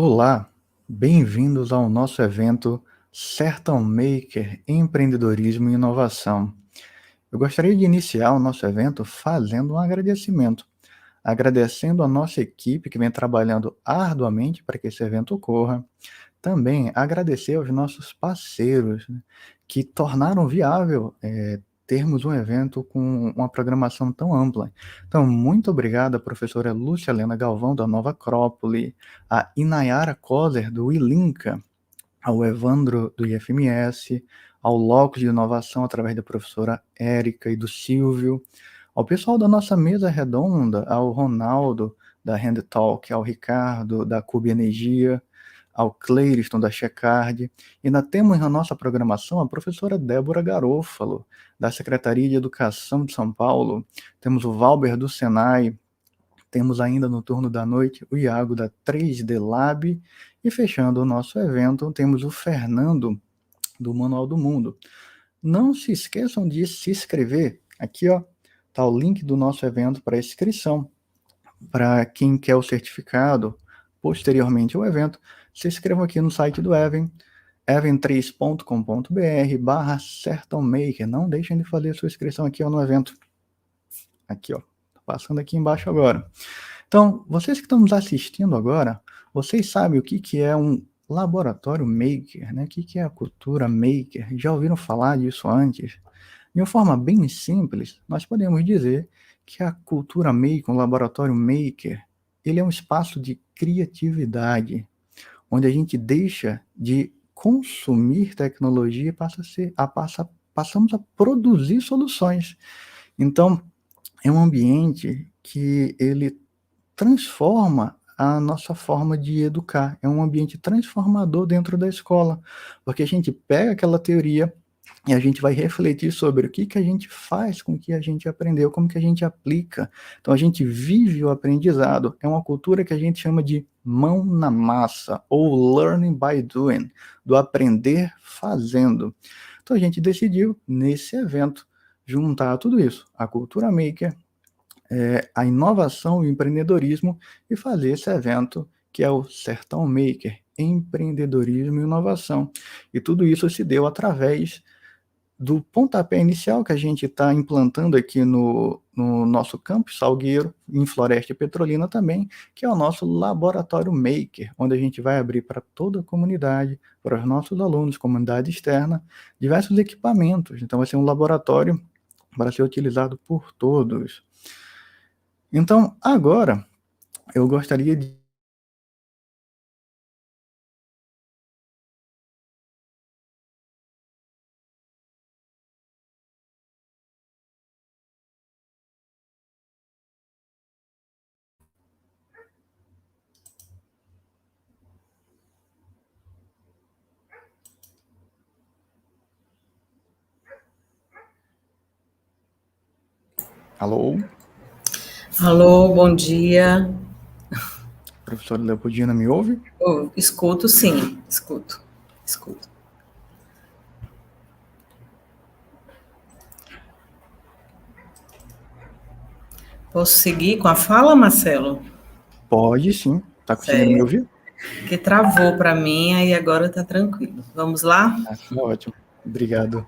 Olá, bem-vindos ao nosso evento Sertão Maker Empreendedorismo e Inovação. Eu gostaria de iniciar o nosso evento fazendo um agradecimento, agradecendo a nossa equipe que vem trabalhando arduamente para que esse evento ocorra. Também agradecer aos nossos parceiros, né, que tornaram viável termos um evento com uma programação tão ampla. Então, muito obrigado à professora Lúcia Helena Galvão, da Nova Acrópole, a Inayara Kozer, do Ilinca, ao Evandro, do IFMS, ao Locus de Inovação, através da professora Érica e do Silvio, ao pessoal da nossa mesa redonda, ao Ronaldo, da Hand Talk, ao Ricardo, da Cube Energia, ao Cleiriston, da Checard, e ainda temos na nossa programação a professora Débora Garofalo, da Secretaria de Educação de São Paulo, temos o Valber do Senai, temos ainda no turno da noite o Iago da 3D Lab, e fechando o nosso evento, temos o Fernando do Manual do Mundo. Não se esqueçam de se inscrever, aqui ó, está o link do nosso evento para inscrição, para quem quer o certificado, posteriormente ao evento, se inscrevam aqui no site do Even, even3.com.br/sertãomaker. Não deixem de fazer a sua inscrição aqui ó, no evento. Aqui, ó, passando aqui embaixo agora. Então, vocês que estão nos assistindo agora, vocês sabem o que é um laboratório maker, né? O que é a cultura maker? Já ouviram falar disso antes? De uma forma bem simples, nós podemos dizer que a cultura maker, um laboratório maker, ele é um espaço de criatividade, onde a gente deixa de consumir tecnologia e passamos a produzir soluções. Então, é um ambiente que ele transforma a nossa forma de educar. É um ambiente transformador dentro da escola, porque a gente pega aquela teoria e a gente vai refletir sobre o que a gente faz com o que a gente aprendeu, como que a gente aplica. Então, a gente vive o aprendizado. É uma cultura que a gente chama de mão na massa, ou learning by doing, do aprender fazendo. Então, a gente decidiu, nesse evento, juntar tudo isso, a cultura maker, a inovação e o empreendedorismo, e fazer esse evento que é o Sertão Maker, empreendedorismo e inovação. E tudo isso se deu através do pontapé inicial que a gente está implantando aqui no nosso campus Salgueiro, em Floresta e Petrolina também, que é o nosso Laboratório Maker, onde a gente vai abrir para toda a comunidade, para os nossos alunos, comunidade externa, diversos equipamentos. Então, vai ser um laboratório para ser utilizado por todos. Então, agora, eu gostaria de... Alô? Alô, bom dia. Professora Leopoldina, me ouve? Escuto, sim, escuto. Posso seguir com a fala, Marcelo? Pode sim. Está conseguindo me ouvir? Que travou para mim, aí agora está tranquilo. Vamos lá? Tá ótimo. Obrigado.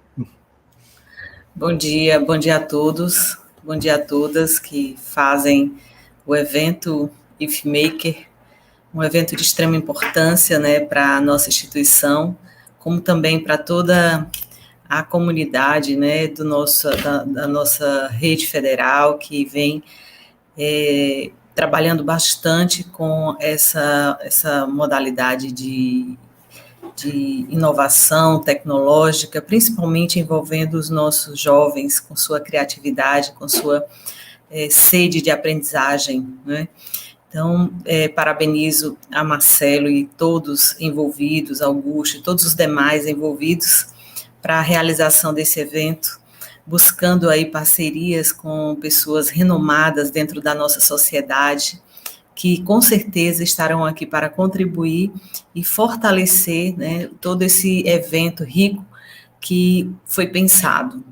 Bom dia a todos, bom dia a todas que fazem o evento IFMaker, um evento de extrema importância, né, para a nossa instituição, como também para toda a comunidade, né, da nossa rede federal, que vem trabalhando bastante com essa modalidade de inovação tecnológica, principalmente envolvendo os nossos jovens com sua criatividade, com sua sede de aprendizagem, né? Então, parabenizo a Marcelo e todos envolvidos, Augusto e todos os demais envolvidos para a realização desse evento, buscando aí parcerias com pessoas renomadas dentro da nossa sociedade, que com certeza estarão aqui para contribuir e fortalecer, né, todo esse evento rico que foi pensado.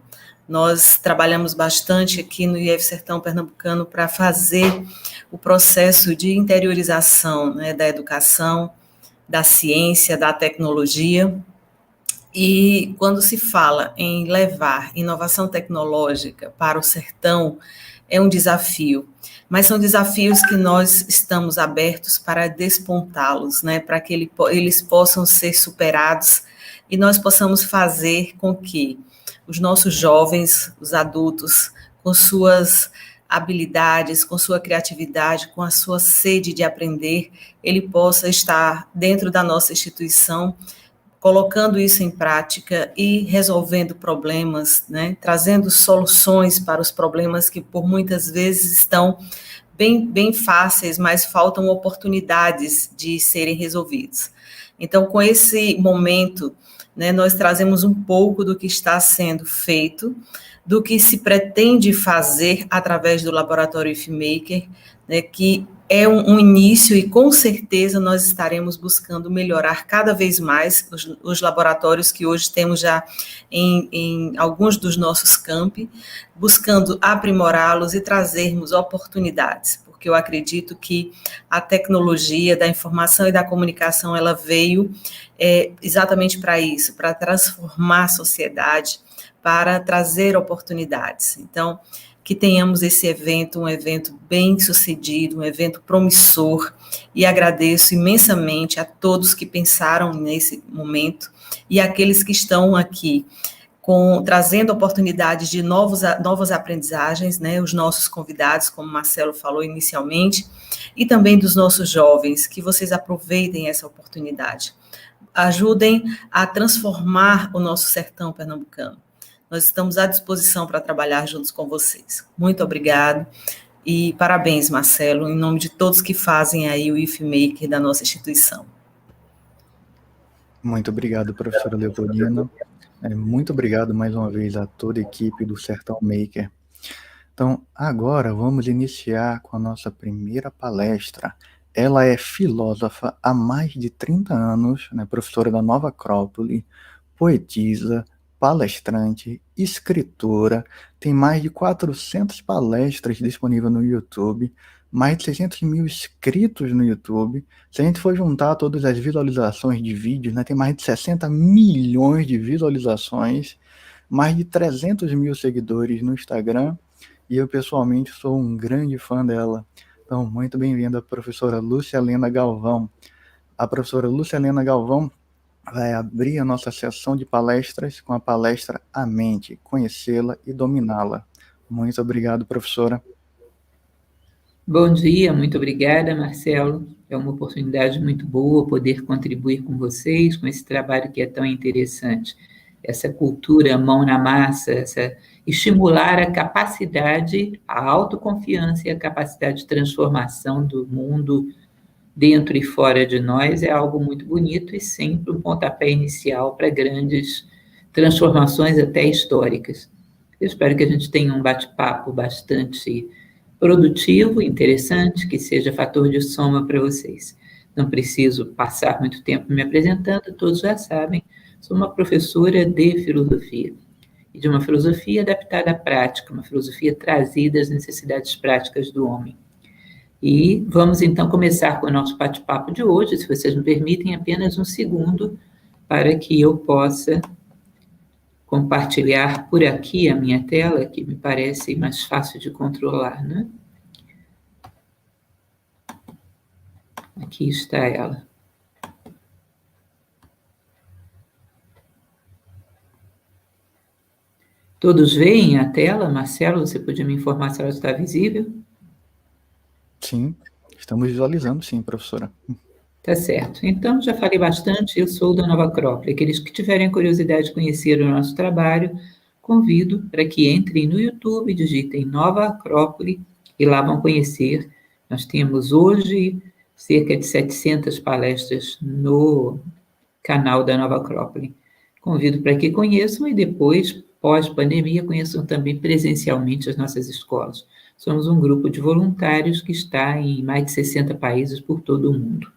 Nós trabalhamos bastante aqui no IF Sertão Pernambucano para fazer o processo de interiorização, né, da educação, da ciência, da tecnologia. E quando se fala em levar inovação tecnológica para o sertão, é um desafio, mas são desafios que nós estamos abertos para despontá-los, né, para que eles possam ser superados e nós possamos fazer com que os nossos jovens, os adultos, com suas habilidades, com sua criatividade, com a sua sede de aprender, ele possa estar dentro da nossa instituição, colocando isso em prática e resolvendo problemas, né, trazendo soluções para os problemas que por muitas vezes estão bem fáceis, mas faltam oportunidades de serem resolvidos. Então, com esse momento, né, nós trazemos um pouco do que está sendo feito, do que se pretende fazer através do Laboratório IFMaker, né, que é um início e com certeza nós estaremos buscando melhorar cada vez mais os laboratórios que hoje temos já em alguns dos nossos campi, buscando aprimorá-los e trazermos oportunidades, porque eu acredito que a tecnologia da informação e da comunicação, ela veio exatamente para isso, para transformar a sociedade, para trazer oportunidades. Então, que tenhamos esse evento, um evento bem sucedido, um evento promissor, e agradeço imensamente a todos que pensaram nesse momento e aqueles que estão aqui trazendo oportunidades de novas aprendizagens, né, os nossos convidados, como o Marcelo falou inicialmente, e também dos nossos jovens, que vocês aproveitem essa oportunidade. Ajudem a transformar o nosso sertão pernambucano. Nós estamos à disposição para trabalhar juntos com vocês. Muito obrigado e parabéns, Marcelo, em nome de todos que fazem aí o IFMaker da nossa instituição. Muito obrigado, professora Leopoldina. Muito obrigado mais uma vez a toda a equipe do Sertão Maker. Então, agora vamos iniciar com a nossa primeira palestra. Ela é filósofa há mais de 30 anos, né, professora da Nova Acrópole, poetisa, palestrante, escritora, tem mais de 400 palestras disponíveis no YouTube, mais de 600 mil inscritos no YouTube. Se a gente for juntar todas as visualizações de vídeos, né, tem mais de 60 milhões de visualizações, mais de 300 mil seguidores no Instagram, e eu pessoalmente sou um grande fã dela. Então, muito bem-vinda, professora Lúcia Helena Galvão. A professora Lúcia Helena Galvão vai abrir a nossa sessão de palestras com a palestra A Mente, Conhecê-la e Dominá-la. Muito obrigado, professora. Bom dia, muito obrigada, Marcelo. É uma oportunidade muito boa poder contribuir com vocês, com esse trabalho que é tão interessante. Essa cultura mão na massa, estimular a capacidade, a autoconfiança e a capacidade de transformação do mundo dentro e fora de nós é algo muito bonito e sempre um pontapé inicial para grandes transformações até históricas. Eu espero que a gente tenha um bate-papo bastante produtivo, interessante, que seja fator de soma para vocês. Não preciso passar muito tempo me apresentando, todos já sabem, sou uma professora de filosofia, e de uma filosofia adaptada à prática, uma filosofia trazida às necessidades práticas do homem. E vamos, então, começar com o nosso bate-papo de hoje. Se vocês me permitem, apenas um segundo para que eu possa compartilhar por aqui a minha tela, que me parece mais fácil de controlar, né? Aqui está ela. Todos veem a tela? Marcelo, você podia me informar se ela está visível? Sim, estamos visualizando, sim, professora. Tá certo. Então, já falei bastante, eu sou da Nova Acrópole. Aqueles que tiverem curiosidade de conhecer o nosso trabalho, convido para que entrem no YouTube, digitem Nova Acrópole e lá vão conhecer. Nós temos hoje cerca de 700 palestras no canal da Nova Acrópole. Convido para que conheçam e depois, pós-pandemia, conheçam também presencialmente as nossas escolas. Somos um grupo de voluntários que está em mais de 60 países por todo o mundo.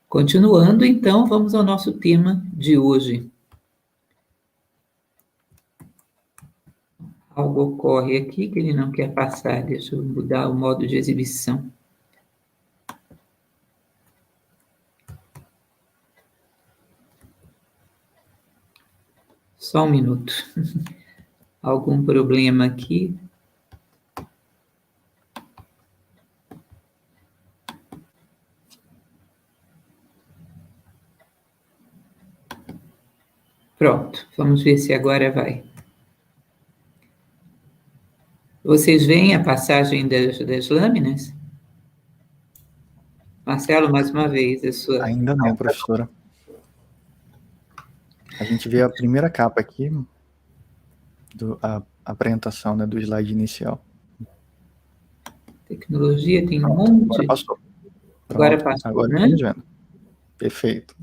Continuando, então, vamos ao nosso tema de hoje. Algo ocorre aqui que ele não quer passar. Deixa eu mudar o modo de exibição. Só um minuto. Algum problema aqui? Pronto, vamos ver se agora vai. Vocês veem a passagem das lâminas? Marcelo, mais uma vez, a sua... Ainda não, professora. A gente vê a primeira capa aqui, a apresentação, né, do slide inicial. Tecnologia tem um monte... Agora passou. Agora passou, agora né? estamos vendo. Perfeito.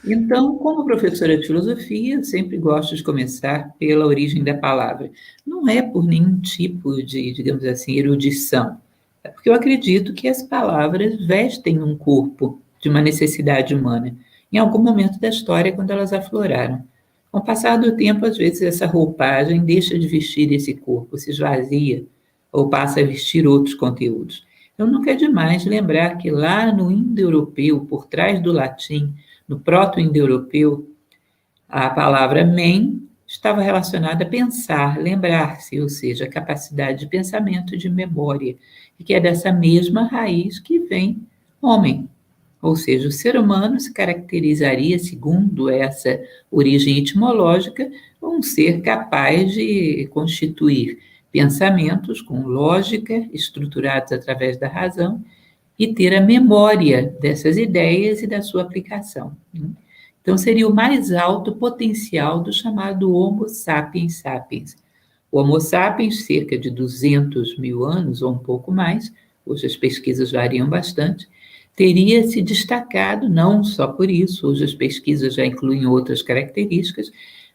Então, como professora de filosofia, eu sempre gosto de começar pela origem da palavra. Não é por nenhum tipo de, digamos assim, erudição. É porque eu acredito que as palavras vestem um corpo de uma necessidade humana, em algum momento da história, quando elas afloraram. Com o passar do tempo, às vezes, essa roupagem deixa de vestir esse corpo, se esvazia, ou passa a vestir outros conteúdos. Então, nunca é demais lembrar que lá no indo-europeu, por trás do latim, no proto-indo-europeu, a palavra men estava relacionada a pensar, lembrar-se, ou seja, a capacidade de pensamento e de memória, e que é dessa mesma raiz que vem homem. Ou seja, o ser humano se caracterizaria, segundo essa origem etimológica, um ser capaz de constituir pensamentos com lógica, estruturados através da razão, e ter a memória dessas ideias e da sua aplicação. Então, seria o mais alto potencial do chamado Homo sapiens sapiens. O Homo sapiens, cerca de 200 mil anos, ou um pouco mais, hoje as pesquisas variam bastante, teria se destacado, não só por isso, hoje as pesquisas já incluem outras características,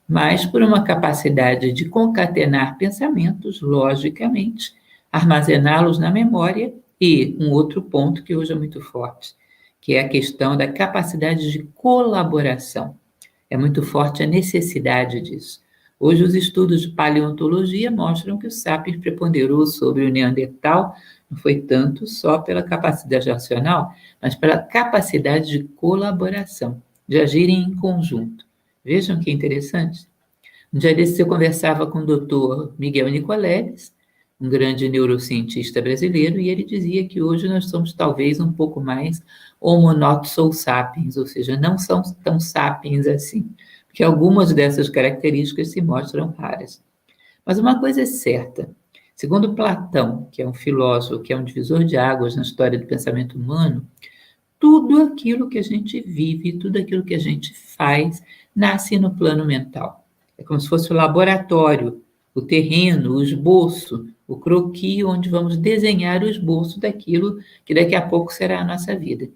mas por uma capacidade de concatenar pensamentos, logicamente, armazená-los na memória. E um outro ponto que hoje é muito forte, que é a questão da capacidade de colaboração. É muito forte a necessidade disso. Hoje os estudos de paleontologia mostram que o sapiens preponderou sobre o neandertal, não foi tanto só pela capacidade racional, mas pela capacidade de colaboração, de agirem em conjunto. Vejam que interessante. Um dia desses eu conversava com o doutor Miguel Nicoleles, um grande neurocientista brasileiro, e ele dizia que hoje nós somos talvez um pouco mais homo not so sapiens, ou seja, não são tão sapiens assim, porque algumas dessas características se mostram raras. Mas uma coisa é certa, segundo Platão, que é um filósofo, que é um divisor de águas na história do pensamento humano, tudo aquilo que a gente vive, tudo aquilo que a gente faz, nasce no plano mental. É como se fosse o laboratório, o terreno, o esboço, o croquis, onde vamos desenhar o esboço daquilo que daqui a pouco será a nossa vida.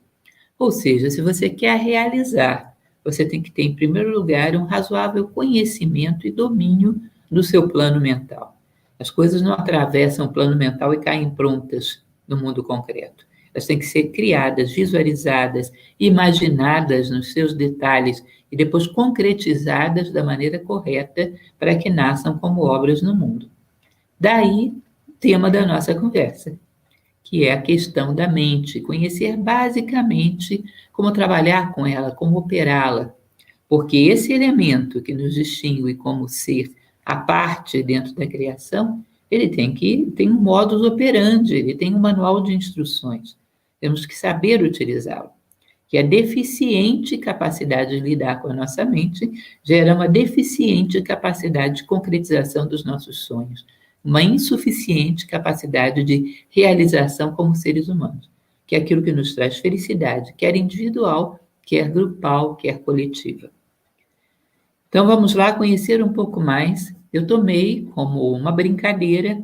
Ou seja, se você quer realizar, você tem que ter, em primeiro lugar, um razoável conhecimento e domínio do seu plano mental. As coisas não atravessam o plano mental e caem prontas no mundo concreto. Elas têm que ser criadas, visualizadas, imaginadas nos seus detalhes e depois concretizadas da maneira correta para que nasçam como obras no mundo. Daí, o tema da nossa conversa, que é a questão da mente, conhecer basicamente como trabalhar com ela, como operá-la, porque esse elemento que nos distingue como ser à parte dentro da criação, ele tem um modus operandi, ele tem um manual de instruções. Temos que saber utilizá-lo. Que a deficiente capacidade de lidar com a nossa mente gera uma deficiente capacidade de concretização dos nossos sonhos, uma insuficiente capacidade de realização como seres humanos, que é aquilo que nos traz felicidade, quer individual, quer grupal, quer coletiva. Então, vamos lá conhecer um pouco mais. Eu tomei como uma brincadeira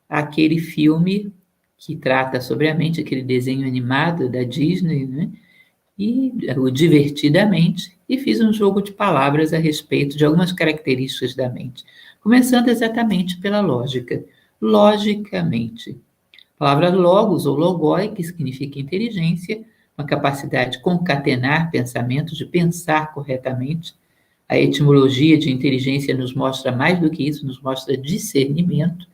aquele filme que trata sobre a mente, aquele desenho animado da Disney, né? E o Divertidamente, e fiz um jogo de palavras a respeito de algumas características da mente, começando exatamente pela lógica. Logicamente. A palavra logos ou logoi, que significa inteligência, uma capacidade de concatenar pensamentos, de pensar corretamente. A etimologia de inteligência nos mostra mais do que isso, nos mostra discernimento.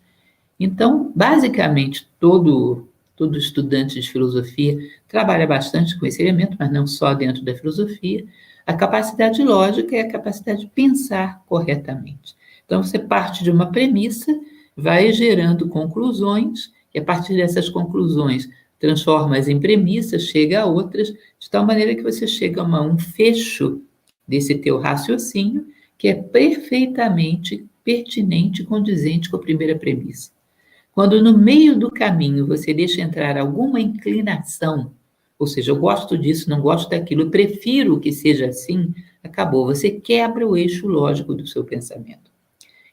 Então, basicamente, todo todo estudante de filosofia trabalha bastante com esse elemento, mas não só dentro da filosofia. A capacidade lógica é a capacidade de pensar corretamente. Então, você parte de uma premissa, vai gerando conclusões, e a partir dessas conclusões, transforma-as em premissas, chega a outras, de tal maneira que você chega a um fecho desse teu raciocínio, que é perfeitamente pertinente e condizente com a primeira premissa. Quando no meio do caminho você deixa entrar alguma inclinação, ou seja, eu gosto disso, não gosto daquilo, eu prefiro que seja assim, acabou. Você quebra o eixo lógico do seu pensamento.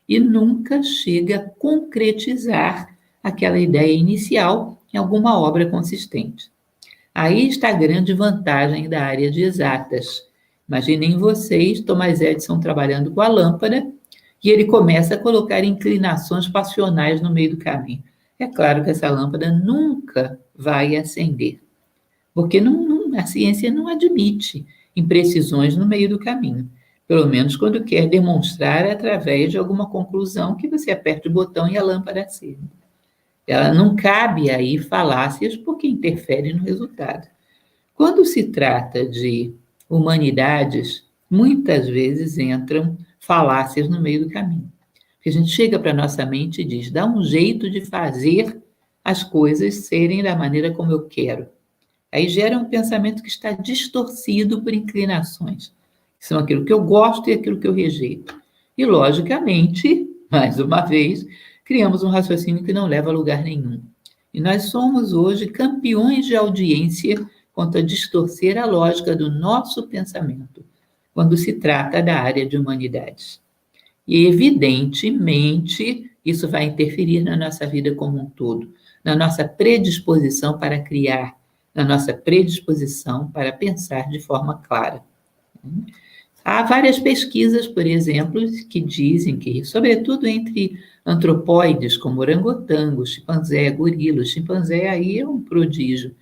E nunca chega a concretizar aquela ideia inicial em alguma obra consistente. Aí está a grande vantagem da área de exatas. Imaginem vocês, Thomas Edison trabalhando com a lâmpada, e ele começa a colocar inclinações passionais no meio do caminho. É claro que essa lâmpada nunca vai acender, porque a ciência não admite imprecisões no meio do caminho, pelo menos quando quer demonstrar através de alguma conclusão que você aperta o botão e a lâmpada acende. Ela não cabe aí falácias porque interfere no resultado. Quando se trata de humanidades, muitas vezes entram falácias no meio do caminho. Porque a gente chega para a nossa mente e diz, dá um jeito de fazer as coisas serem da maneira como eu quero. Aí gera um pensamento que está distorcido por inclinações. São aquilo que eu gosto e aquilo que eu rejeito. E, logicamente, mais uma vez, criamos um raciocínio que não leva a lugar nenhum. E nós somos hoje campeões de audiência quanto a distorcer a lógica do nosso pensamento, quando se trata da área de humanidades. E, evidentemente, isso vai interferir na nossa vida como um todo, na nossa predisposição para criar, na nossa predisposição para pensar de forma clara. Há várias pesquisas, por exemplo, que dizem que, sobretudo entre antropóides, como orangotango, chimpanzé, gorila, o chimpanzé aí é um prodígio.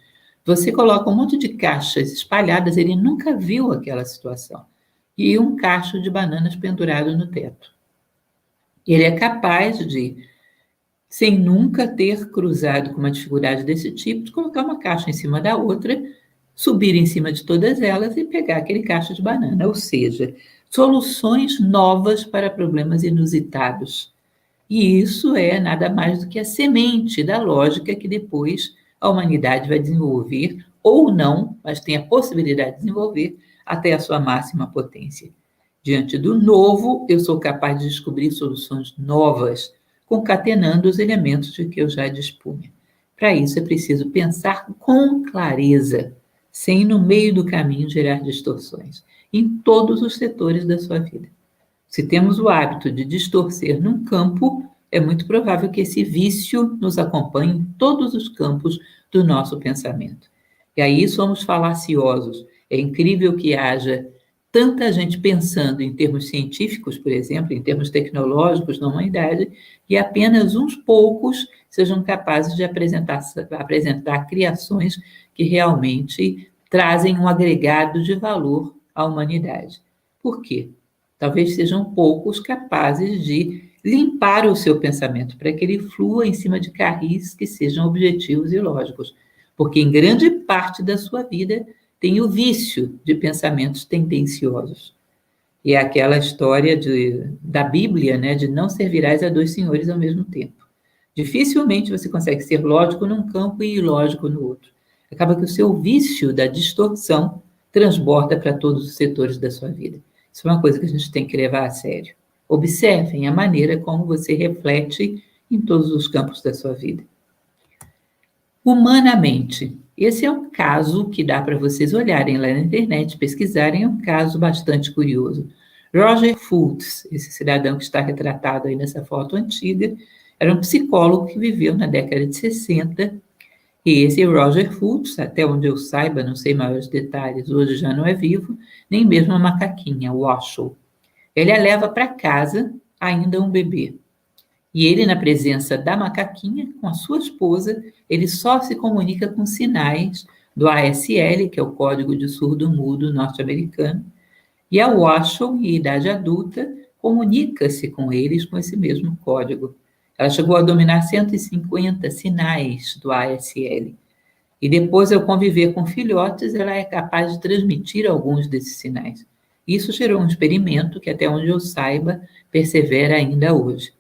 Você coloca um monte de caixas espalhadas, ele nunca viu aquela situação, e um cacho de bananas pendurado no teto. Ele é capaz de, sem nunca ter cruzado com uma dificuldade desse tipo, de colocar uma caixa em cima da outra, subir em cima de todas elas e pegar aquele cacho de banana, ou seja, soluções novas para problemas inusitados. E isso é nada mais do que a semente da lógica que depois a humanidade vai desenvolver, ou não, mas tem a possibilidade de desenvolver até a sua máxima potência. Diante do novo, eu sou capaz de descobrir soluções novas, concatenando os elementos de que eu já dispunha. Para isso, é preciso pensar com clareza, sem, no meio do caminho, gerar distorções, em todos os setores da sua vida. Se temos o hábito de distorcer num campo, é muito provável que esse vício nos acompanhe em todos os campos do nosso pensamento. E aí somos falaciosos. É incrível que haja tanta gente pensando em termos científicos, por exemplo, em termos tecnológicos na humanidade, e apenas uns poucos sejam capazes de apresentar criações que realmente trazem um agregado de valor à humanidade. Por quê? Talvez sejam poucos capazes de limpar o seu pensamento para que ele flua em cima de carris que sejam objetivos e lógicos, porque em grande parte da sua vida tem o vício de pensamentos tendenciosos. E é aquela história da Bíblia, né, de não servirás a dois senhores ao mesmo tempo. Dificilmente você consegue ser lógico num campo e ilógico no outro. Acaba que o seu vício da distorção transborda para todos os setores da sua vida. Isso é uma coisa que a gente tem que levar a sério. Observem a maneira como você reflete em todos os campos da sua vida. Humanamente, esse é um caso que dá para vocês olharem lá na internet, pesquisarem, é um caso bastante curioso. Roger Fultz, esse cidadão que está retratado aí nessa foto antiga, era um psicólogo que viveu na década de 60, e esse Roger Fultz, até onde eu saiba, não sei maiores detalhes, hoje já não é vivo, nem mesmo a macaquinha, o Washoe. Ele a leva para casa, ainda um bebê. E ele, na presença da macaquinha, com a sua esposa, ele só se comunica com sinais do ASL, que é o Código de Surdo-Mudo norte-americano, e a Washoe, em idade adulta, comunica-se com eles com esse mesmo código. Ela chegou a dominar 150 sinais do ASL. E depois, ao conviver com filhotes, ela é capaz de transmitir alguns desses sinais. Isso gerou um experimento que, até onde eu saiba, persevera ainda hoje.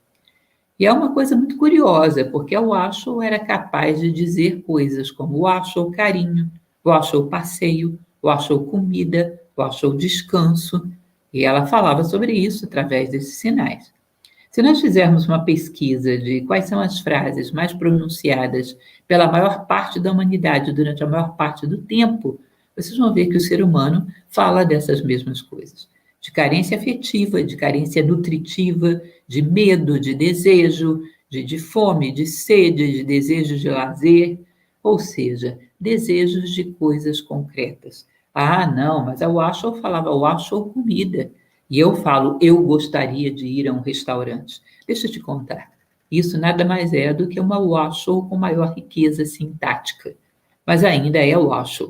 E é uma coisa muito curiosa, porque o Washoe era capaz de dizer coisas como Washoe carinho, Washoe passeio, Washoe comida, Washoe descanso, e ela falava sobre isso através desses sinais. Se nós fizermos uma pesquisa de quais são as frases mais pronunciadas pela maior parte da humanidade durante a maior parte do tempo, vocês vão ver que o ser humano fala dessas mesmas coisas. De carência afetiva, de carência nutritiva, de medo, de desejo, de fome, de sede, de desejo de lazer, ou seja, desejos de coisas concretas. Ah, não, mas a Washoe falava Washoe comida. E eu falo, eu gostaria de ir a um restaurante. Deixa eu te contar. Isso nada mais é do que uma Washoe com maior riqueza sintática. Mas ainda é Washoe.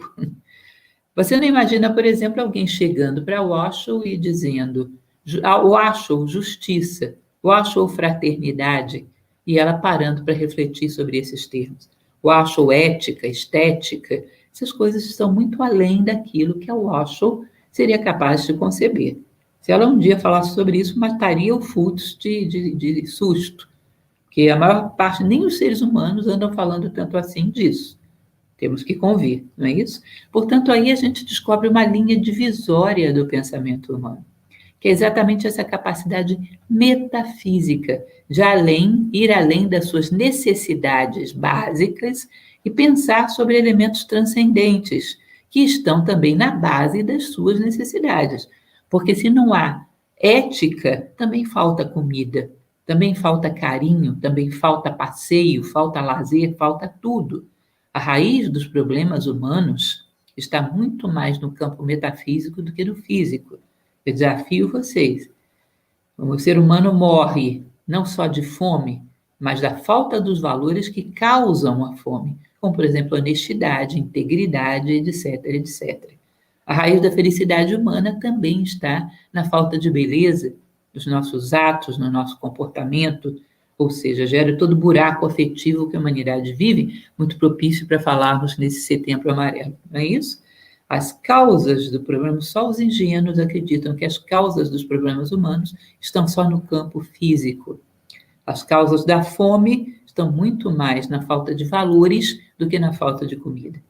Você não imagina, por exemplo, alguém chegando para Washoe e dizendo Washoe, justiça, Washoe, fraternidade, e ela parando para refletir sobre esses termos. Washoe, ética, estética, essas coisas estão muito além daquilo que a Washoe seria capaz de conceber. Se ela um dia falasse sobre isso, mataria o Fuchs de susto, porque a maior parte, nem os seres humanos andam falando tanto assim disso. Temos que convir, não é isso? Portanto, aí a gente descobre uma linha divisória do pensamento humano, que é exatamente essa capacidade metafísica de ir além das suas necessidades básicas e pensar sobre elementos transcendentes, que estão também na base das suas necessidades. Porque se não há ética, também falta comida, também falta carinho, também falta passeio, falta lazer, falta tudo. A raiz dos problemas humanos está muito mais no campo metafísico do que no físico. Eu desafio vocês. O ser humano morre não só de fome, mas da falta dos valores que causam a fome, como, por exemplo, honestidade, integridade, etc, etc. A raiz da felicidade humana também está na falta de beleza dos nossos atos, no nosso comportamento, ou seja, gera todo o buraco afetivo que a humanidade vive, muito propício para falarmos nesse Setembro Amarelo, não é isso? As causas do problema, só os ingênuos acreditam que as causas dos problemas humanos estão só no campo físico. As causas da fome estão muito mais na falta de valores do que na falta de comida.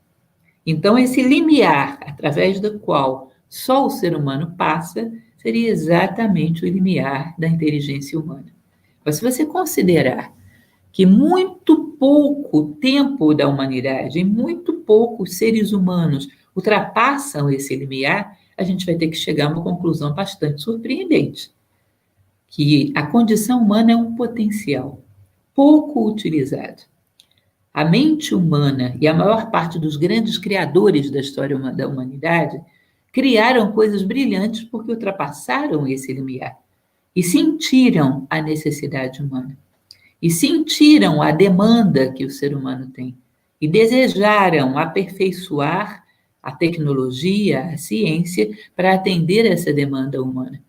Então, esse limiar, através do qual só o ser humano passa, seria exatamente o limiar da inteligência humana. Mas se você considerar que muito pouco tempo da humanidade e muito poucos seres humanos ultrapassam esse limiar, a gente vai ter que chegar a uma conclusão bastante surpreendente, que a condição humana é um potencial pouco utilizado. A mente humana e a maior parte dos grandes criadores da história da humanidade criaram coisas brilhantes porque ultrapassaram esse limiar e sentiram a necessidade humana, e sentiram a demanda que o ser humano tem, e desejaram aperfeiçoar a tecnologia, a ciência, para atender essa demanda humana.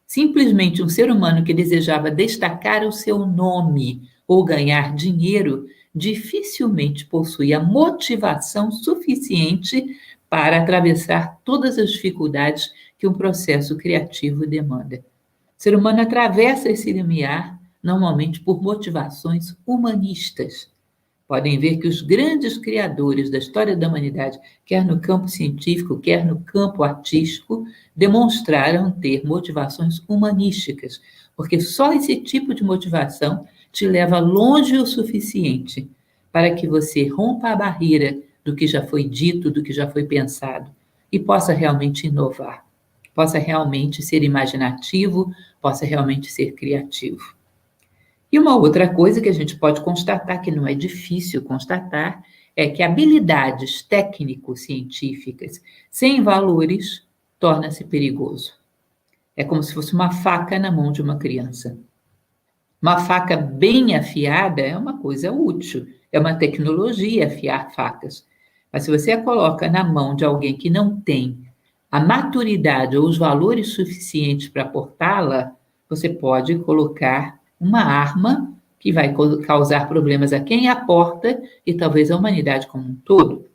Simplesmente um ser humano que desejava destacar o seu nome ou ganhar dinheiro dificilmente possui a motivação suficiente para atravessar todas as dificuldades que um processo criativo demanda. O ser humano atravessa esse limiar normalmente por motivações humanistas. Podem ver que os grandes criadores da história da humanidade, quer no campo científico, quer no campo artístico, demonstraram ter motivações humanísticas, porque só esse tipo de motivação te leva longe o suficiente para que você rompa a barreira do que já foi dito, do que já foi pensado, e possa realmente inovar, possa realmente ser imaginativo, possa realmente ser criativo. E uma outra coisa que a gente pode constatar, que não é difícil constatar, é que habilidades técnico-científicas sem valores torna-se perigoso. É como se fosse uma faca na mão de uma criança. Uma faca bem afiada é uma coisa útil, é uma tecnologia afiar facas. Mas se você a coloca na mão de alguém que não tem a maturidade ou os valores suficientes para portá-la, você pode colocar uma arma que vai causar problemas a quem a porta e talvez à humanidade como um todo.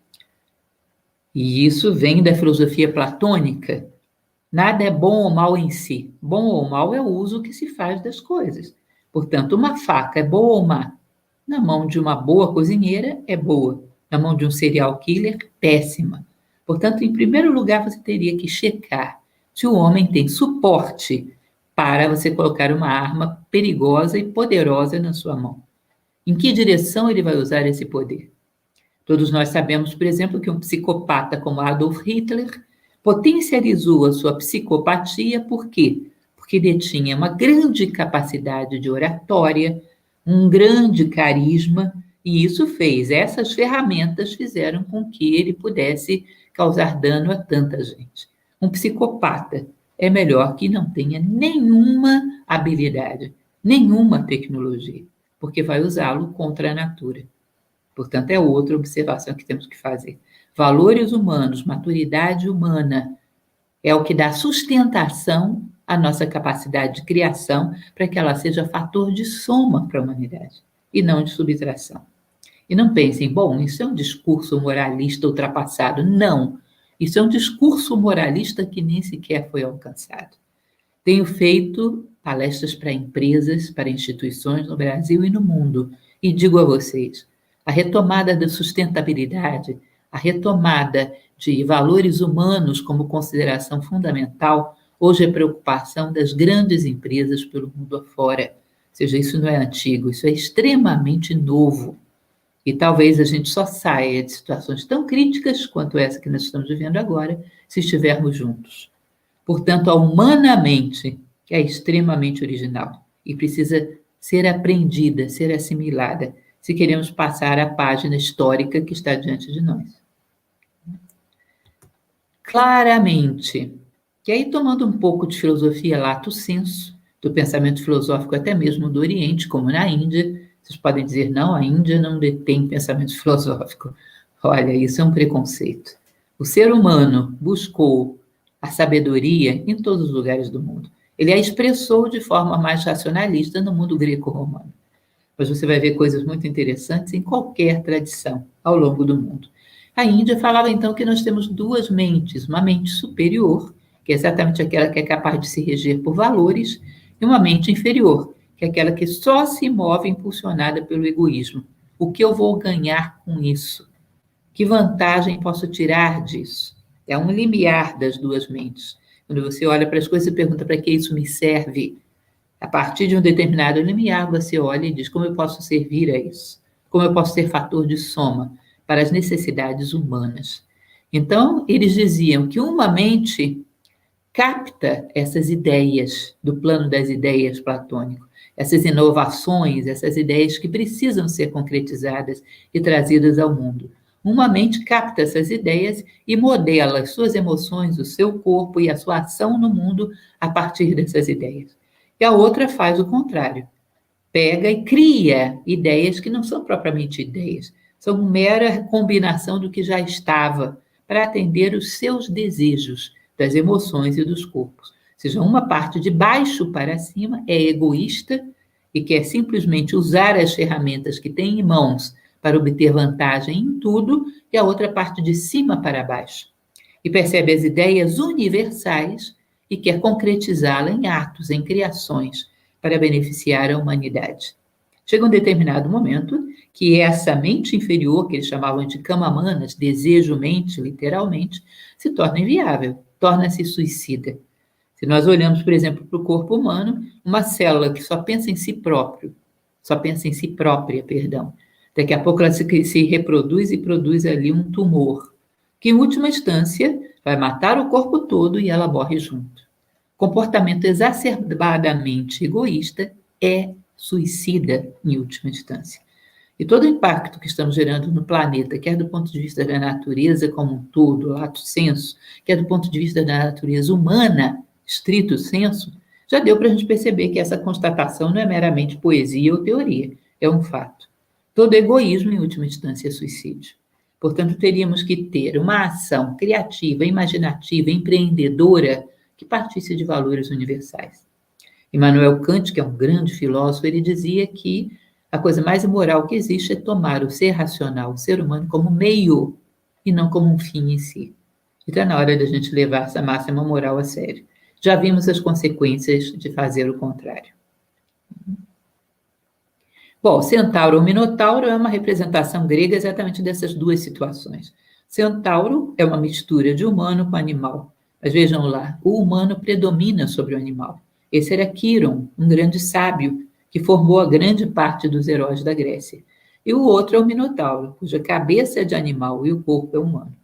E isso vem da filosofia platônica. Nada é bom ou mal em si. Bom ou mal é o uso que se faz das coisas. Portanto, uma faca é boa ou má? Na mão de uma boa cozinheira, é boa. Na mão de um serial killer, péssima. Portanto, em primeiro lugar, você teria que checar se o homem tem suporte para você colocar uma arma perigosa e poderosa na sua mão. Em que direção ele vai usar esse poder? Todos nós sabemos, por exemplo, que um psicopata como Adolf Hitler potencializou a sua psicopatia, por quê? Porque detinha uma grande capacidade de oratória, um grande carisma, e essas ferramentas fizeram com que ele pudesse causar dano a tanta gente. Um psicopata é melhor que não tenha nenhuma habilidade, nenhuma tecnologia, porque vai usá-lo contra a natura. Portanto, é outra observação que temos que fazer. Valores humanos, maturidade humana, é o que dá sustentação à nossa capacidade de criação para que ela seja fator de soma para a humanidade e não de subtração. E não pensem, bom, isso é um discurso moralista ultrapassado. Não, isso é um discurso moralista que nem sequer foi alcançado. Tenho feito palestras para empresas, para instituições no Brasil e no mundo, e digo a vocês, a retomada da sustentabilidade, a retomada de valores humanos como consideração fundamental, hoje é preocupação das grandes empresas pelo mundo afora. Ou seja, isso não é antigo, isso é extremamente novo. E talvez a gente só saia de situações tão críticas quanto essa que nós estamos vivendo agora, se estivermos juntos. Portanto, a humanamente é extremamente original e precisa ser aprendida, ser assimilada, se queremos passar a página histórica que está diante de nós. Claramente, que aí tomando um pouco de filosofia lato sensu, do pensamento filosófico até mesmo do Oriente, como na Índia, vocês podem dizer, não, a Índia não detém pensamento filosófico. Olha, isso é um preconceito. O ser humano buscou a sabedoria em todos os lugares do mundo. Ele a expressou de forma mais racionalista no mundo greco-romano. Mas você vai ver coisas muito interessantes em qualquer tradição ao longo do mundo. A Índia falava, então, que nós temos duas mentes, uma mente superior, que é exatamente aquela que é capaz de se reger por valores, e uma mente inferior, que é aquela que só se move impulsionada pelo egoísmo. O que eu vou ganhar com isso? Que vantagem posso tirar disso? É um limiar das duas mentes. Quando você olha para as coisas e pergunta para que isso me serve, a partir de um determinado limiar, você olha e diz como eu posso servir a isso? Como eu posso ser fator de soma para as necessidades humanas? Então, eles diziam que uma mente capta essas ideias do plano das ideias platônico, essas inovações, essas ideias que precisam ser concretizadas e trazidas ao mundo. Uma mente capta essas ideias e modela as suas emoções, o seu corpo e a sua ação no mundo a partir dessas ideias. E a outra faz o contrário. Pega e cria ideias que não são propriamente ideias, são mera combinação do que já estava para atender os seus desejos, das emoções e dos corpos. Ou seja, uma parte de baixo para cima é egoísta e quer simplesmente usar as ferramentas que tem em mãos para obter vantagem em tudo, e a outra parte de cima para baixo. E percebe as ideias universais e quer concretizá-la em atos, em criações, para beneficiar a humanidade. Chega um determinado momento que essa mente inferior, que eles chamavam de kamamanas, desejo-mente, literalmente, se torna inviável, torna-se suicida. Se nós olhamos, por exemplo, para o corpo humano, uma célula que só pensa em si própria, daqui a pouco ela se reproduz e produz ali um tumor, que em última instância vai matar o corpo todo e ela morre junto. Comportamento exacerbadamente egoísta é suicida em última instância. E todo o impacto que estamos gerando no planeta, quer do ponto de vista da natureza como um todo, lato sensu, quer do ponto de vista da natureza humana, stricto sensu, já deu para a gente perceber que essa constatação não é meramente poesia ou teoria, é um fato. Todo egoísmo, em última instância, é suicídio. Portanto, teríamos que ter uma ação criativa, imaginativa, empreendedora, que partisse de valores universais. Immanuel Kant, que é um grande filósofo, ele dizia que A coisa mais imoral que existe é tomar o ser racional, o ser humano, como meio e não como um fim em si. Então é na hora da gente levar essa máxima moral a sério. Já vimos as consequências de fazer o contrário. Bom, centauro ou minotauro é uma representação grega exatamente dessas duas situações. Centauro é uma mistura de humano com animal. Mas vejam lá, o humano predomina sobre o animal. Esse era Quiron, um grande sábio, que formou a grande parte dos heróis da Grécia. E o outro é o minotauro, cuja cabeça é de animal e o corpo é humano.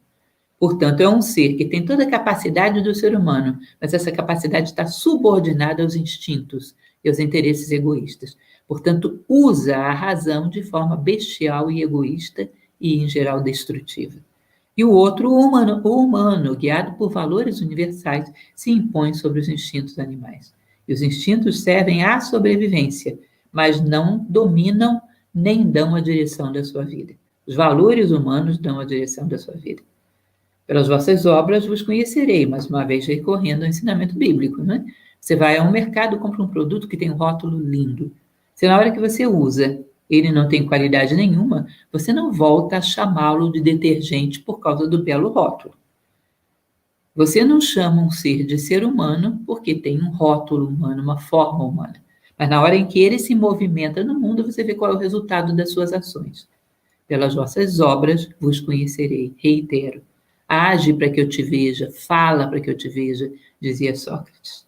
Portanto, é um ser que tem toda a capacidade do ser humano, mas essa capacidade está subordinada aos instintos e aos interesses egoístas. Portanto, usa a razão de forma bestial e egoísta e, em geral, destrutiva. E o outro, o humano, guiado por valores universais, se impõe sobre os instintos animais. E os instintos servem à sobrevivência, mas não dominam nem dão a direção da sua vida. Os valores humanos dão a direção da sua vida. Pelas vossas obras vos conhecerei, mais uma vez recorrendo ao ensinamento bíblico, né? Você vai a um mercado, compra um produto que tem um rótulo lindo. Se na hora que você usa ele não tem qualidade nenhuma, você não volta a chamá-lo de detergente por causa do belo rótulo. Você não chama um ser de ser humano porque tem um rótulo humano, uma forma humana. Mas na hora em que ele se movimenta no mundo, você vê qual é o resultado das suas ações. Pelas vossas obras vos conhecerei, reitero. Age para que eu te veja, fala para que eu te veja, dizia Sócrates.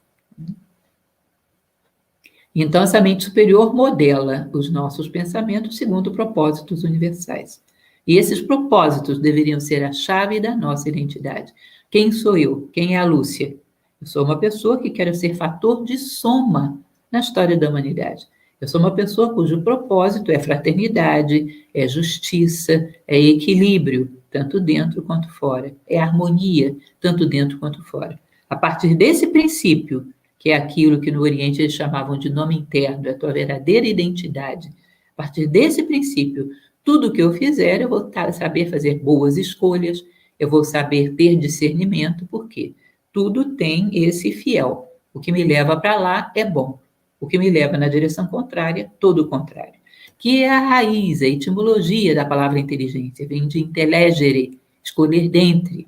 Então, essa mente superior modela os nossos pensamentos segundo propósitos universais. E esses propósitos deveriam ser a chave da nossa identidade. Quem sou eu? Quem é a Lúcia? Eu sou uma pessoa que quer ser fator de soma na história da humanidade. Eu sou uma pessoa cujo propósito é fraternidade, é justiça, é equilíbrio, tanto dentro quanto fora. É harmonia, tanto dentro quanto fora. A partir desse princípio, que é aquilo que no Oriente eles chamavam de nome interno, a tua verdadeira identidade. A partir desse princípio, tudo que eu fizer, eu vou saber fazer boas escolhas, eu vou saber ter discernimento, porque tudo tem esse fiel. O que me leva para lá é bom. O que me leva na direção contrária, todo o contrário. Que é a raiz, a etimologia da palavra inteligência, vem de intellegere, escolher dentre.